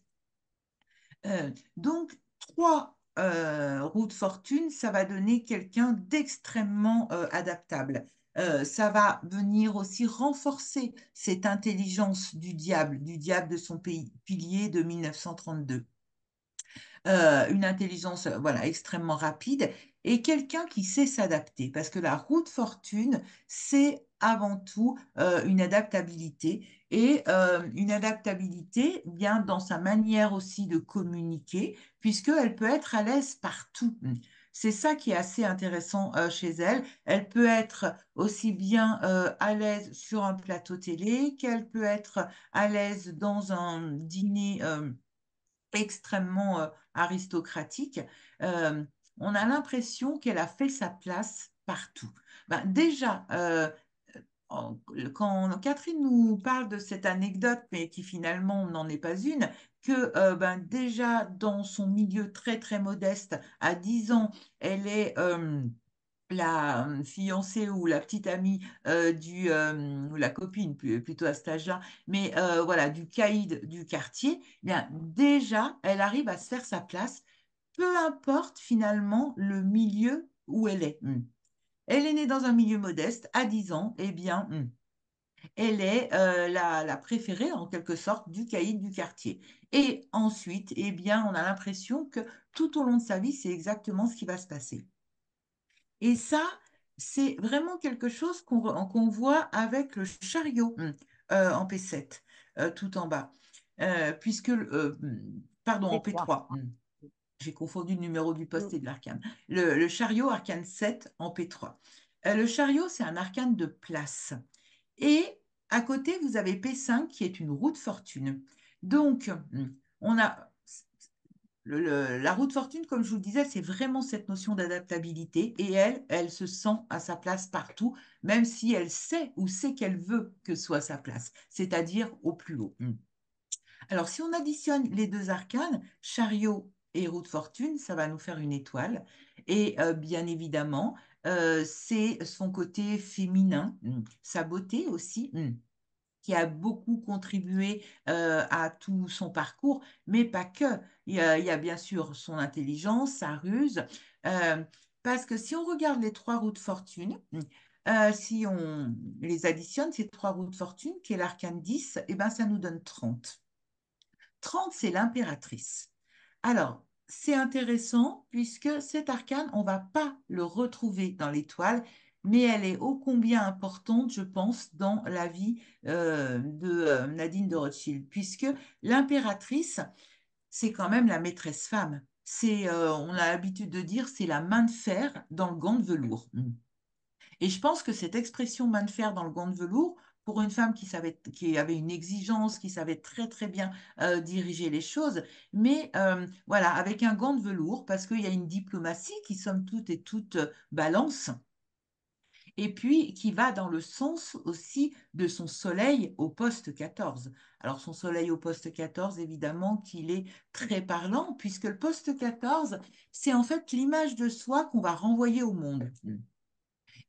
Donc, 3 roues de fortune, ça va donner quelqu'un d'extrêmement adaptable. Ça va venir aussi renforcer cette intelligence du diable de son pilier de 1932. Une intelligence voilà, extrêmement rapide et quelqu'un qui sait s'adapter. Parce que la roue de fortune, c'est avant tout une adaptabilité. Et une adaptabilité vient dans sa manière aussi de communiquer, puisqu'elle peut être à l'aise partout. C'est ça qui est assez intéressant chez elle. Elle peut être aussi bien à l'aise sur un plateau télé qu'elle peut être à l'aise dans un dîner extrêmement aristocratique, euh, on a l'impression qu'elle a fait sa place partout. Ben, déjà, quand Catherine nous parle de cette anecdote, mais qui finalement n'en est pas une, que ben, déjà dans son milieu très très modeste, à 10 ans, elle est la fiancée ou la petite amie ou la copine plutôt à cet âge-là, mais voilà, du caïd du quartier, eh bien, déjà, elle arrive à se faire sa place, peu importe finalement le milieu où elle est. Elle est née dans un milieu modeste, à 10 ans, eh bien, elle est la préférée en quelque sorte du caïd du quartier. Et ensuite, eh bien, on a l'impression que tout au long de sa vie, c'est exactement ce qui va se passer. Et ça, c'est vraiment quelque chose qu'on voit avec le chariot en P7, tout en bas. Pardon, en P3. J'ai confondu le numéro du poste et de l'arcane. Le chariot, arcane 7 en P3. Le chariot, c'est un arcane de place. Et à côté, vous avez P5 qui est une roue de fortune. Donc, on a la roue de fortune, comme je vous le disais, c'est vraiment cette notion d'adaptabilité et elle se sent à sa place partout, même si elle sait ou sait qu'elle veut que soit sa place, c'est-à-dire au plus haut. Alors, si on additionne les deux arcanes, chariot et roue de fortune, ça va nous faire une étoile. Et bien évidemment, c'est son côté féminin, sa beauté aussi. Qui a beaucoup contribué à tout son parcours, mais pas que. Il y a bien sûr son intelligence, sa ruse, euh, parce que si on regarde les 3 roues de fortune, si on les additionne, ces 3 roues de fortune, qui est l'arcane 10, eh ben, ça nous donne 30. 30, c'est l'impératrice. Alors, c'est intéressant puisque cet arcane, on ne va pas le retrouver dans l'étoile, mais elle est ô combien importante, je pense, dans la vie de Nadine de Rothschild, puisque l'impératrice, c'est quand même la maîtresse femme. on a l'habitude de dire, c'est la main de fer dans le gant de velours. Et je pense que cette expression main de fer dans le gant de velours, pour une femme qui avait une exigence, qui savait très très bien diriger les choses, mais voilà, avec un gant de velours, parce qu'il y a une diplomatie qui, somme toute et toute, balance, et puis qui va dans le sens aussi de son soleil au poste 14. Alors son soleil au poste 14, évidemment qu'il est très parlant, puisque le poste 14, c'est en fait l'image de soi qu'on va renvoyer au monde.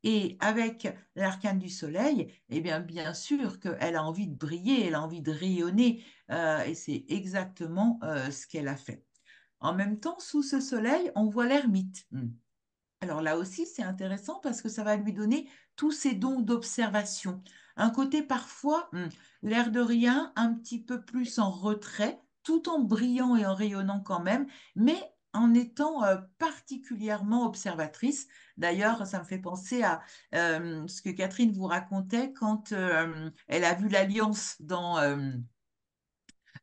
Et avec l'arcane du soleil, eh bien sûr qu'elle a envie de briller, elle a envie de rayonner, et c'est exactement ce qu'elle a fait. En même temps, sous ce soleil, on voit l'ermite. Alors là aussi, c'est intéressant parce que ça va lui donner tous ses dons d'observation. Un côté parfois, l'air de rien, un petit peu plus en retrait, tout en brillant et en rayonnant quand même, mais en étant particulièrement observatrice. D'ailleurs, ça me fait penser à ce que Catherine vous racontait quand elle a vu l'Alliance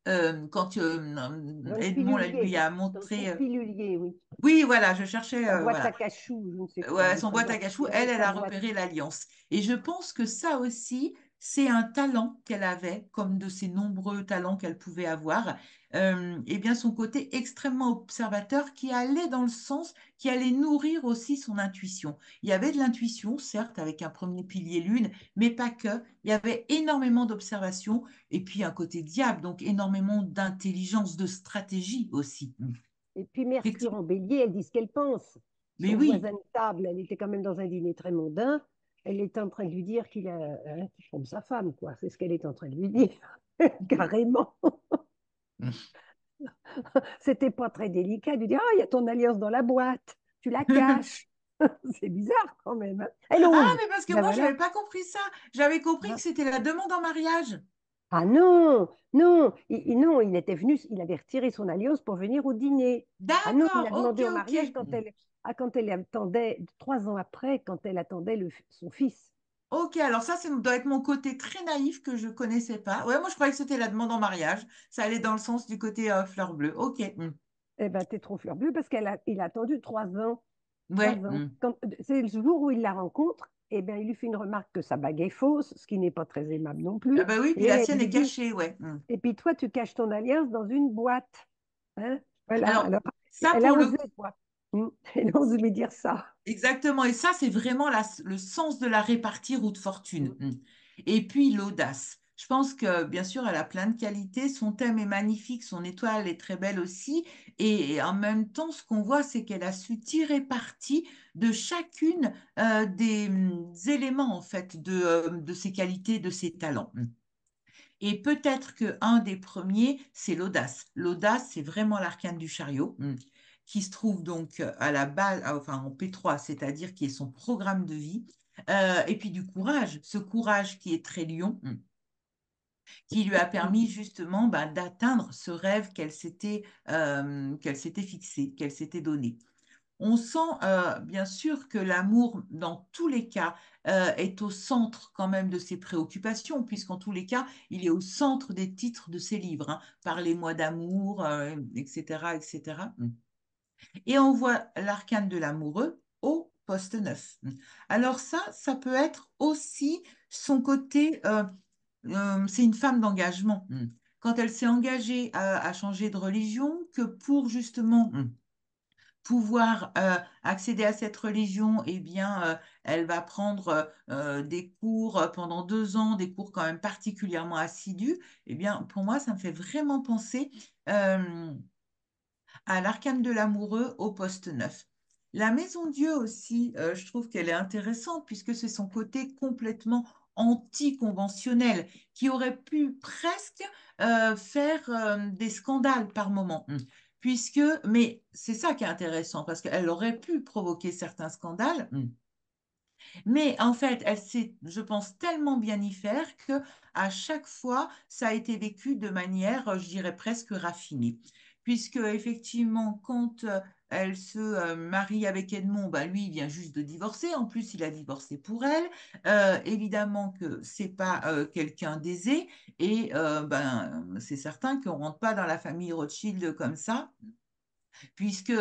quand Dans le Edmond lui pilulier, a dans son montré. pilulier, oui. Oui, voilà, je cherchais. La boîte Voilà. à cachou, je ne sais quoi, Ouais, oui, son sa boîte à boîte. cachou, Il avait elle sa a boîte. repéré l'Alliance. Et je pense que ça aussi, c'est un talent qu'elle avait, comme de ces nombreux talents qu'elle pouvait avoir, et bien son côté extrêmement observateur qui allait dans le sens, qui allait nourrir aussi son intuition. Il y avait de l'intuition, certes, avec un premier pilier lune, mais pas que. Il y avait énormément d'observation et puis un côté diable, donc énormément d'intelligence, de stratégie aussi. Et puis Mercure Effectivement. en bélier, elle dit ce qu'elle pense. Mais Son oui. voisin de table, elle était quand même dans un dîner très mondain. Elle est en train de lui dire qu'il a comme sa femme, quoi. C'est ce qu'elle est en train de lui dire, carrément. C'était pas très délicat de lui dire, ah, il y a ton alliance dans la boîte, tu la caches. C'est bizarre quand même, hein. Elle Ah, ose. mais parce que Ben moi, je voilà. n'avais pas compris ça. J'avais compris que c'était la demande en mariage. Ah non, non, non, il était venu, il avait retiré son alliance pour venir au dîner. Ah non, il D'accord, a ok, demandé en ok. mariage quand elle attendait, 3 ans après, quand elle attendait son fils. Ok, alors ça doit être mon côté très naïf que je connaissais pas. Ouais, moi, je croyais que c'était la demande en mariage. Ça allait dans le sens du côté fleur bleue. Ok. Eh ben, t'es trop fleur bleue parce il a attendu 3 ans. Trois Ouais. ans. C'est le jour où il la rencontre, eh bien, il lui fait une remarque que sa bague est fausse, ce qui n'est pas très aimable non Ah plus. bah oui, Et puis la elle sienne lui est dit, cachée, ouais. et puis toi, tu caches ton alliance dans une boîte. Hein. Voilà, Alors, alors ça elle a pour le osé, coup, quoi. Elle ose lui dire ça. exactement. Et ça, c'est vraiment le sens de la répartie roue de fortune. Et puis l'audace. Je pense que, bien sûr, elle a plein de qualités. Son thème est magnifique, son étoile est très belle aussi. Et en même temps, ce qu'on voit, c'est qu'elle a su tirer parti de chacune des éléments, en fait, de ses qualités, de ses talents. Et peut-être qu'un des premiers, c'est l'audace. L'audace, c'est vraiment l'arcane du chariot, qui se trouve donc à la base, enfin en P3, c'est-à-dire qui est son programme de vie. Et puis du courage, ce courage qui est très lion, qui lui a permis justement d'atteindre ce rêve qu'elle s'était fixé, qu'elle s'était donné. On sent bien sûr que l'amour, dans tous les cas, est au centre quand même de ses préoccupations, puisqu'en tous les cas, il est au centre des titres de ses livres, hein. Parlez-moi d'amour, etc., etc. Et on voit l'arcane de l'amoureux au poste 9. Alors ça peut être aussi son côté, c'est une femme d'engagement. Quand elle s'est engagée à changer de religion, que pour justement pouvoir accéder à cette religion, eh bien, elle va prendre des cours pendant 2 ans, des cours quand même particulièrement assidus. Eh bien, pour moi, ça me fait vraiment penser à l'arcane de l'amoureux au poste 9. La maison Dieu aussi, je trouve qu'elle est intéressante puisque c'est son côté complètement anticonventionnel qui aurait pu presque faire des scandales par moment. Mais c'est ça qui est intéressant parce qu'elle aurait pu provoquer certains scandales. Mais en fait, elle sait, je pense, tellement bien y faire que à chaque fois, ça a été vécu de manière, je dirais, presque raffinée. Puisque effectivement, quand elle se marie avec Edmond, lui, il vient juste de divorcer. En plus, il a divorcé pour elle. Évidemment que c'est pas quelqu'un d'aisé. Et c'est certain qu'on rentre pas dans la famille Rothschild comme ça. puisque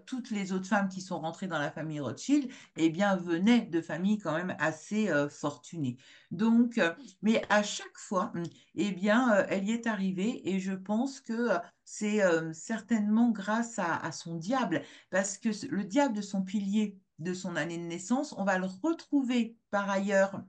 toutes les autres femmes qui sont rentrées dans la famille Rothschild, eh bien, venaient de familles quand même assez fortunées. Donc, mais à chaque fois, eh bien, elle y est arrivée et je pense que c'est certainement grâce à son diable, parce que le diable de son pilier de son année de naissance, on va le retrouver par ailleurs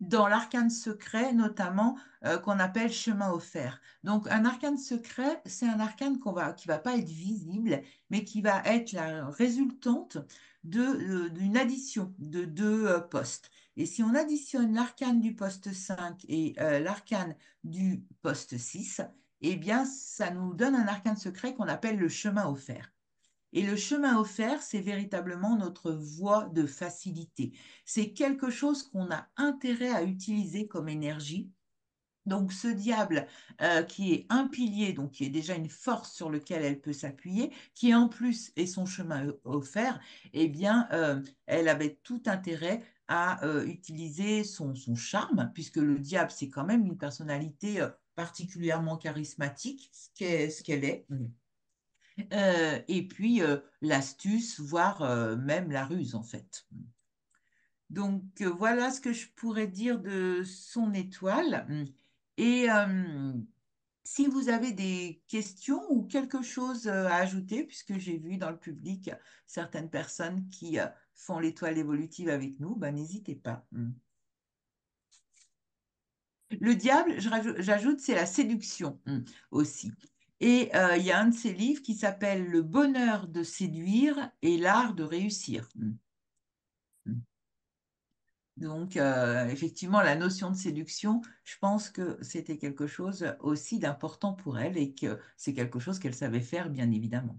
dans l'arcane secret, notamment qu'on appelle chemin offert. Donc, un arcane secret, c'est un arcane qui va pas être visible, mais qui va être la résultante d'une addition de deux postes. Et si on additionne l'arcane du poste 5 et l'arcane du poste 6, eh bien, ça nous donne un arcane secret qu'on appelle le chemin offert. Et le chemin offert, c'est véritablement notre voie de facilité. C'est quelque chose qu'on a intérêt à utiliser comme énergie. Donc ce diable qui est un pilier, donc qui est déjà une force sur laquelle elle peut s'appuyer, qui en plus est son chemin offert, eh bien elle avait tout intérêt à utiliser son charme, puisque le diable, c'est quand même une personnalité particulièrement charismatique, ce qu'elle est. Et puis l'astuce, voire même la ruse en fait. Donc voilà ce que je pourrais dire de son étoile. Et si vous avez des questions ou quelque chose à ajouter, puisque j'ai vu dans le public certaines personnes qui font l'étoile évolutive avec nous, ben, n'hésitez pas. Le diable, j'ajoute, c'est la séduction aussi. Et il y a un de ses livres qui s'appelle Le bonheur de séduire et l'art de réussir. Donc, effectivement, la notion de séduction, je pense que c'était quelque chose aussi d'important pour elle et que c'est quelque chose qu'elle savait faire, bien évidemment.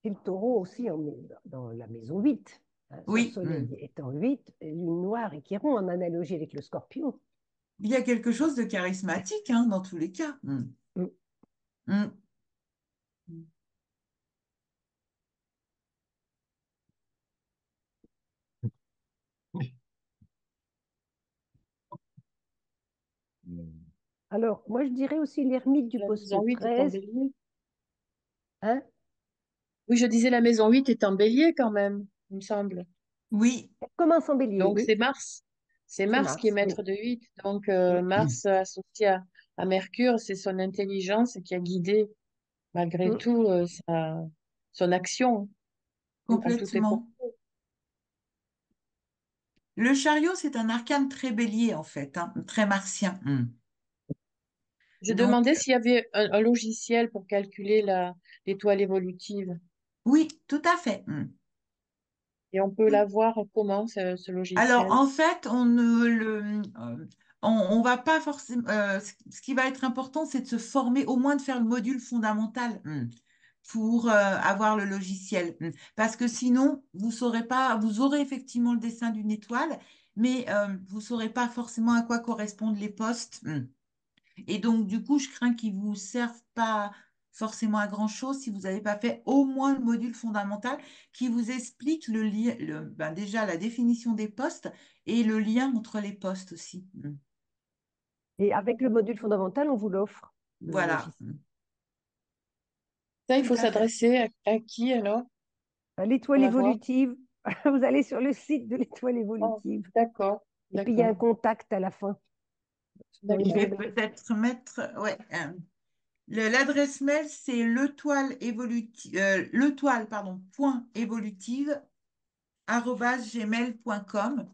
Et le taureau aussi dans la maison 8. Hein, son Oui, soleil est en 8, lune noire et Chiron en analogie avec le scorpion. il y a quelque chose de charismatique hein, dans tous les cas. Mm. Alors, moi, je dirais aussi l'ermite du La poste maison 8 est en 13. bélier. Hein? Oui, je disais la maison 8 est en bélier quand même, il me semble. Oui. Elle commence en bélier, Donc oui. c'est Mars. C'est C'est Mars qui est Mars, oui. maître de 8. Donc Mm. Mars associé à Mercure, c'est son intelligence qui a guidé malgré Mm. tout son action à toutes les Complètement. Le chariot, c'est un arcane très bélier, en fait, hein, très martien. Je Donc, demandais s'il y avait un logiciel pour calculer l'étoile évolutive. oui, tout à fait. Et on peut la voir comment, ce Alors, logiciel? en fait, on va pas forcément. Ce qui va être important, c'est de se former, au moins de faire le module fondamental pour avoir le logiciel. Parce que sinon, vous saurez pas. Vous aurez effectivement le dessin d'une étoile, mais vous saurez pas forcément à quoi correspondent les postes. Et donc, du coup, je crains qu'ils ne vous servent pas forcément à grand-chose si vous n'avez pas fait au moins le module fondamental qui vous explique ben déjà la définition des postes et le lien entre les postes aussi. Et avec le module fondamental, on vous l'offre, le Voilà. logiciel. Ça, il Tout faut à fait. s'adresser à qui alors L'étoile pour l'avoir? évolutive, vous allez sur le site de l'étoile Oh, évolutive. d'accord, Et puis, il y a un d'accord, contact à la fin. Dans Je les d'accord. vais onglets. peut-être mettre. Ouais, l'adresse mail, c'est letoile, pardon, point évolutive, arobase gmail.com.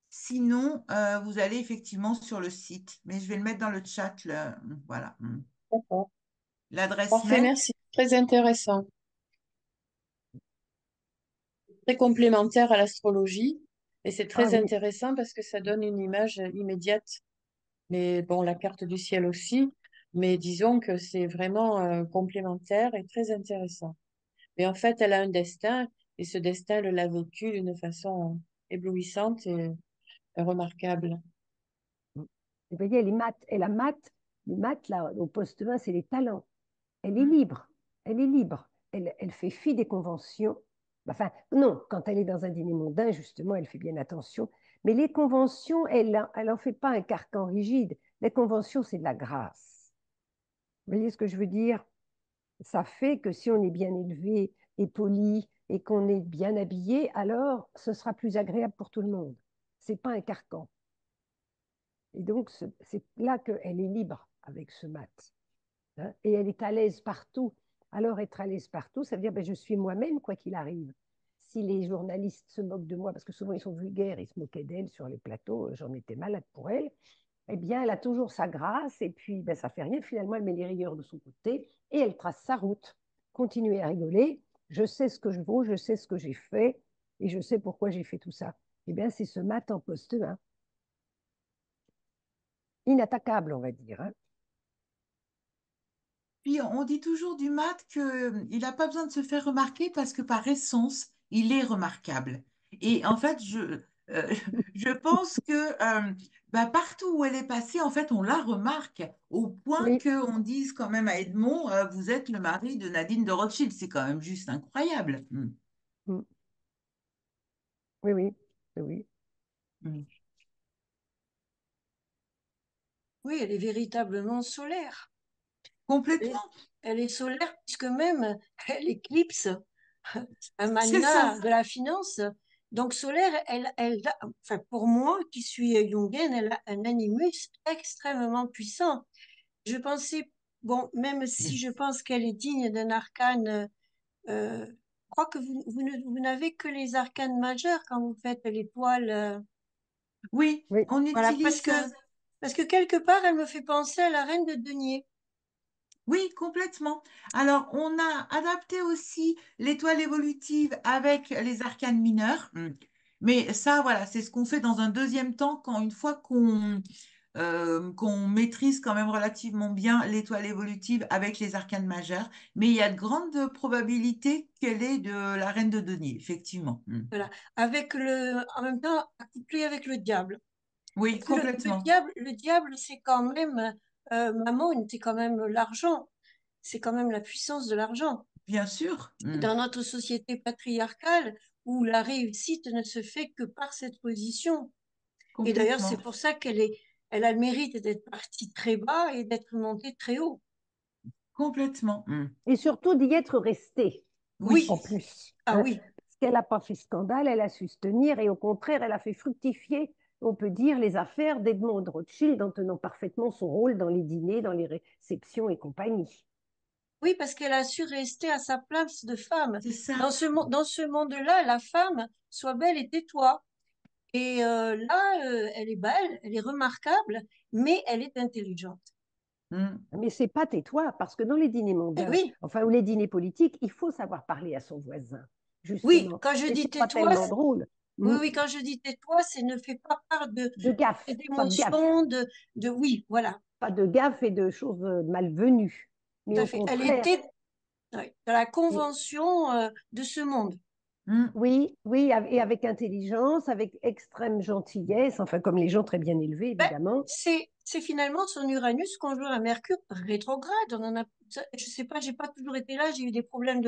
Sinon, vous allez effectivement sur le site, mais je vais le mettre dans le chat. Voilà. D'accord. L'adresse Parfait, mail. merci. Très intéressant. Très complémentaire à l'astrologie. Et c'est Ah très oui, intéressant parce que ça donne une image immédiate. Mais bon, la carte du ciel aussi. Mais disons que c'est vraiment complémentaire et très intéressant. Mais en fait, elle a un destin et ce destin, elle l'a vécu d'une façon éblouissante et remarquable. vous voyez, elle est mat. Et la mat, les maths, là, au poste 20, c'est les talents. Elle est libre. Elle est libre. Elle fait fi des conventions. Enfin, non, quand elle est dans un dîner mondain, justement, elle fait bien attention. Mais les conventions, elle en fait pas un carcan rigide. Les conventions, c'est de la grâce. Vous voyez ce que je veux dire? ça fait que si on est bien élevé et poli et qu'on est bien habillé, alors ce sera plus agréable pour tout le monde. C'est pas un carcan. Et donc, c'est là qu'elle est libre avec ce mat. Hein, et elle est à l'aise partout. Alors, être à l'aise partout, ça veut dire ben, je suis moi-même, quoi qu'il arrive. Si les journalistes se moquent de moi, parce que souvent ils sont vulgaires, ils se moquaient d'elle sur les plateaux, j'en étais malade pour elle, eh bien, elle a toujours sa grâce, et puis ben, ça fait rien, finalement, elle met les rigueurs de son côté, et elle trace sa route. Continuez à rigoler, je sais ce que je vaux, je sais ce que j'ai fait, et je sais pourquoi j'ai fait tout ça. Eh bien, c'est ce mat en poste 1. Inattaquable, on va dire. Hein. Puis on dit toujours du mat qu'il n'a pas besoin de se faire remarquer parce que par essence, il est remarquable. Et en fait, euh, je pense que bah, partout où elle est passée, en fait, on la remarque au point Oui, qu'on dise quand même à Edmond, vous êtes le mari de Nadine de Rothschild. C'est quand même juste incroyable. mm. Oui, oui, oui. Mm. Oui, elle est véritablement solaire. Complètement. Elle est solaire puisque même elle éclipse un C'est ça. magnat de la finance. Donc solaire, enfin, pour moi qui suis jungienne, elle a un animus extrêmement puissant. Je pensais, bon, même si je pense qu'elle est digne d'un arcane, je crois que vous n'avez que les arcanes majeurs quand vous faites l'étoile. Oui, Oui. on Voilà, utilise. parce que quelque part, elle me fait penser à la reine de denier. Oui, complètement. Alors, on a adapté aussi l'étoile évolutive avec les arcanes mineurs. Mais ça, voilà, c'est ce qu'on fait dans un deuxième temps quand une fois qu'on maîtrise quand même relativement bien l'étoile évolutive avec les arcanes majeures. Mais il y a de grandes probabilités qu'elle est de la reine de denier, effectivement. Voilà, en même temps, accouplé avec le diable. Oui, Parce que complètement. le diable, c'est quand même, Mammon, c'est quand même l'argent. C'est quand même la puissance de l'argent. Bien sûr. Dans notre société patriarcale, où la réussite ne se fait que par cette position. Et d'ailleurs, c'est Complètement. pour ça elle a le mérite d'être partie très bas et d'être montée très haut. Complètement. Et surtout d'y être restée, Oui, en plus. Ah Hein. oui, Parce qu'elle n'a pas fait scandale, elle a su se tenir et au contraire, elle a fait fructifier, on peut dire, les affaires d'Edmond de Rothschild en tenant parfaitement son rôle dans les dîners, dans les réceptions et compagnie. oui, parce qu'elle a su rester à sa place de femme. c'est ça. Dans ce monde-là, la femme, sois belle et tais-toi. Et là, elle est belle, elle est remarquable, mais elle est intelligente. Mais c'est pas tais-toi, parce que dans les dîners Eh mondains, oui, enfin, ou les dîners politiques, il faut savoir parler à son voisin, oui, justement. quand je Et dis c'est pas tais-toi, tellement drôle. oui, Mm. oui, quand je dis tais-toi, c'est ne fais pas part De gaffe, pas de gaffe. d'émotions, oui, voilà, Pas de gaffe et de choses malvenues. tout Mais à au fait. Elle contraire, était dans la et- convention de ce monde. oui, oui, et avec intelligence, avec extrême gentillesse, enfin, comme les gens très bien élevés, Ben, évidemment. c'est finalement son Uranus conjoint à Mercure rétrograde. Je sais pas, j'ai pas toujours été là, j'ai eu des problèmes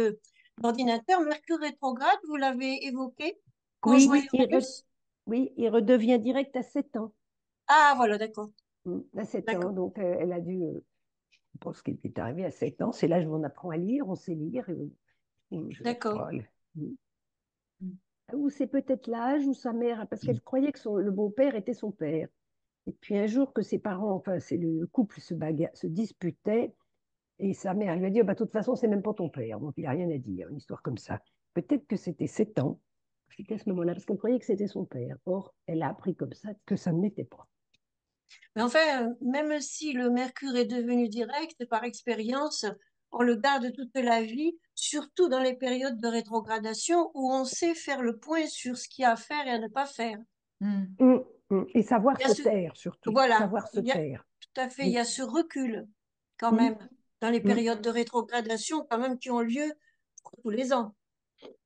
d'ordinateur. Mercure rétrograde, vous l'avez évoqué, conjoint Oui, Uranus. oui, il redevient direct à 7 ans. Ah, voilà, d'accord, À 7 ans, d'accord, donc elle a dû, je pense qu'il est arrivé à 7 ans, c'est l'âge où on apprend à lire, on sait lire, je sais d'accord. pas. Ou c'est peut-être l'âge où sa mère, parce qu'elle croyait que le beau-père était son père. Et puis un jour que ses parents, enfin c'est le couple se disputait, et sa mère lui a dit, oh, bah, de toute façon, c'est même pas ton père, donc il n'a rien à dire, une histoire comme ça. Peut-être que c'était 7 ans, c'était à ce moment-là, parce qu'elle croyait que c'était son père. Or, elle a appris comme ça que ça ne l'était pas. Mais enfin, même si le Mercure est devenu direct, par expérience, on le garde toute la vie, surtout dans les périodes de rétrogradation où on sait faire le point sur ce qu'il y a à faire et à ne pas faire. Et savoir Il y a se ce, taire, surtout, voilà, savoir se taire. tout à fait, il y Oui. a ce recul quand Mm, même dans les mm, périodes de rétrogradation quand même qui ont lieu tous les ans.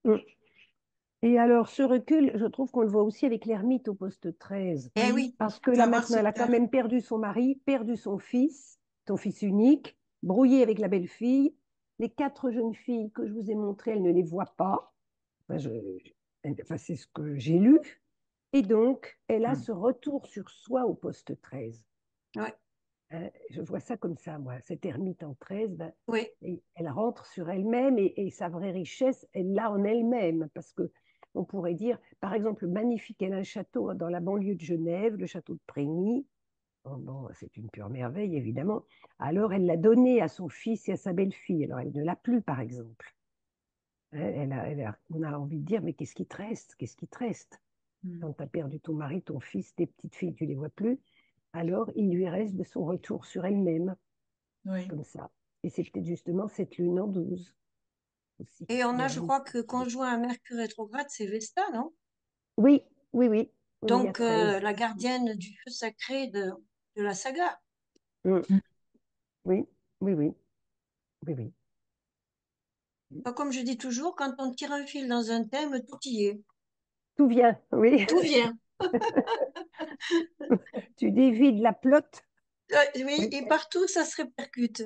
mm. Et alors, ce recul, je trouve qu'on le voit aussi avec l'ermite au poste 13. Eh oui, Parce que là, Savoir maintenant, se elle a quand taire. même perdu son mari, perdu son fils unique, brouillé avec la belle-fille. Les 4 jeunes filles que je vous ai montrées, elle ne les voit pas. Enfin, enfin, c'est ce que j'ai lu. Et donc, elle a ce retour sur soi au poste 13. ouais. Je vois ça comme ça, moi. Cette ermite en 13, ben, Oui. elle rentre sur elle-même et sa vraie richesse, elle l'a en elle-même. Parce que on pourrait dire, par exemple, magnifique, elle a un château dans la banlieue de Genève, le château de Prégny. Bon, c'est une pure merveille, évidemment. Alors, elle l'a donné à son fils et à sa belle-fille. Alors, elle ne l'a plus, par exemple. On a envie de dire, mais qu'est-ce qui te reste? Qu'est-ce qui te reste? Quand tu as perdu ton mari, ton fils, tes petites filles, tu ne les vois plus. Alors, il lui reste de son retour sur elle-même, Oui. comme ça. Et c'est peut-être justement cette lune en 12 aussi. Et on a, je crois que conjoint à Mercure rétrograde, c'est Vesta, non? Oui, oui, oui. Oui, il y a Donc, 13. la gardienne du feu sacré de la saga. Mm. Oui, oui, oui, oui, oui. Comme je dis toujours, quand on tire un fil dans un thème, tout y est. Tout vient, oui. Tout vient. Tu dévides la plotte. Oui, Oui, et partout, ça se répercute.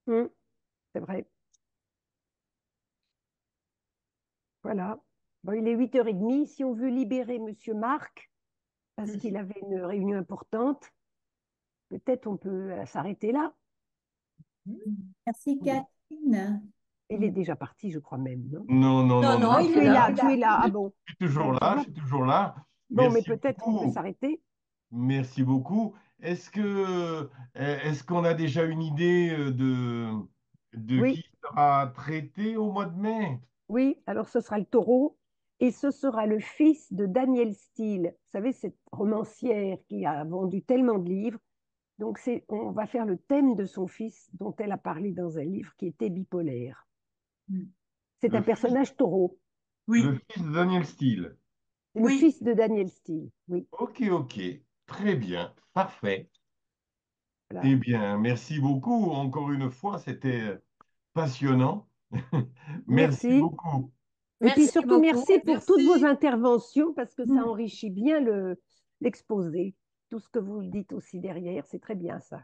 c'est vrai. Voilà. Bon, il est 8h30. Si on veut libérer Monsieur Marc, parce qu'il avait une réunion importante, peut-être on peut s'arrêter là. Merci, Oui. Catherine. Il est déjà parti, je crois même, non? Non, non, Non, non, non, non. il Tu est es là, là. tu es là. Ah bon. Je suis toujours Tu là, vois? je suis toujours là. Bon, mais Merci peut-être on peut beaucoup. s'arrêter. Merci beaucoup. Est-ce qu'on a déjà une idée de Oui, qui sera traité au mois de mai? oui. Alors ce sera le taureau et ce sera le fils de Daniel Steele. Vous savez, cette romancière qui a vendu tellement de livres. Donc on va faire le thème de son fils dont elle a parlé dans un livre qui était bipolaire. C'est Le un fils, personnage taureau. Oui, le fils de Daniel Steele. Le oui. fils de Daniel Steele. Oui, Ok, ok. Très bien. Parfait. voilà. Eh bien, merci beaucoup. Encore une fois, c'était passionnant. Merci Merci. beaucoup. Et puis Merci surtout, beaucoup. merci pour toutes vos Merci. interventions parce que ça enrichit bien l'exposé. Tout ce que vous dites aussi derrière, c'est très bien ça.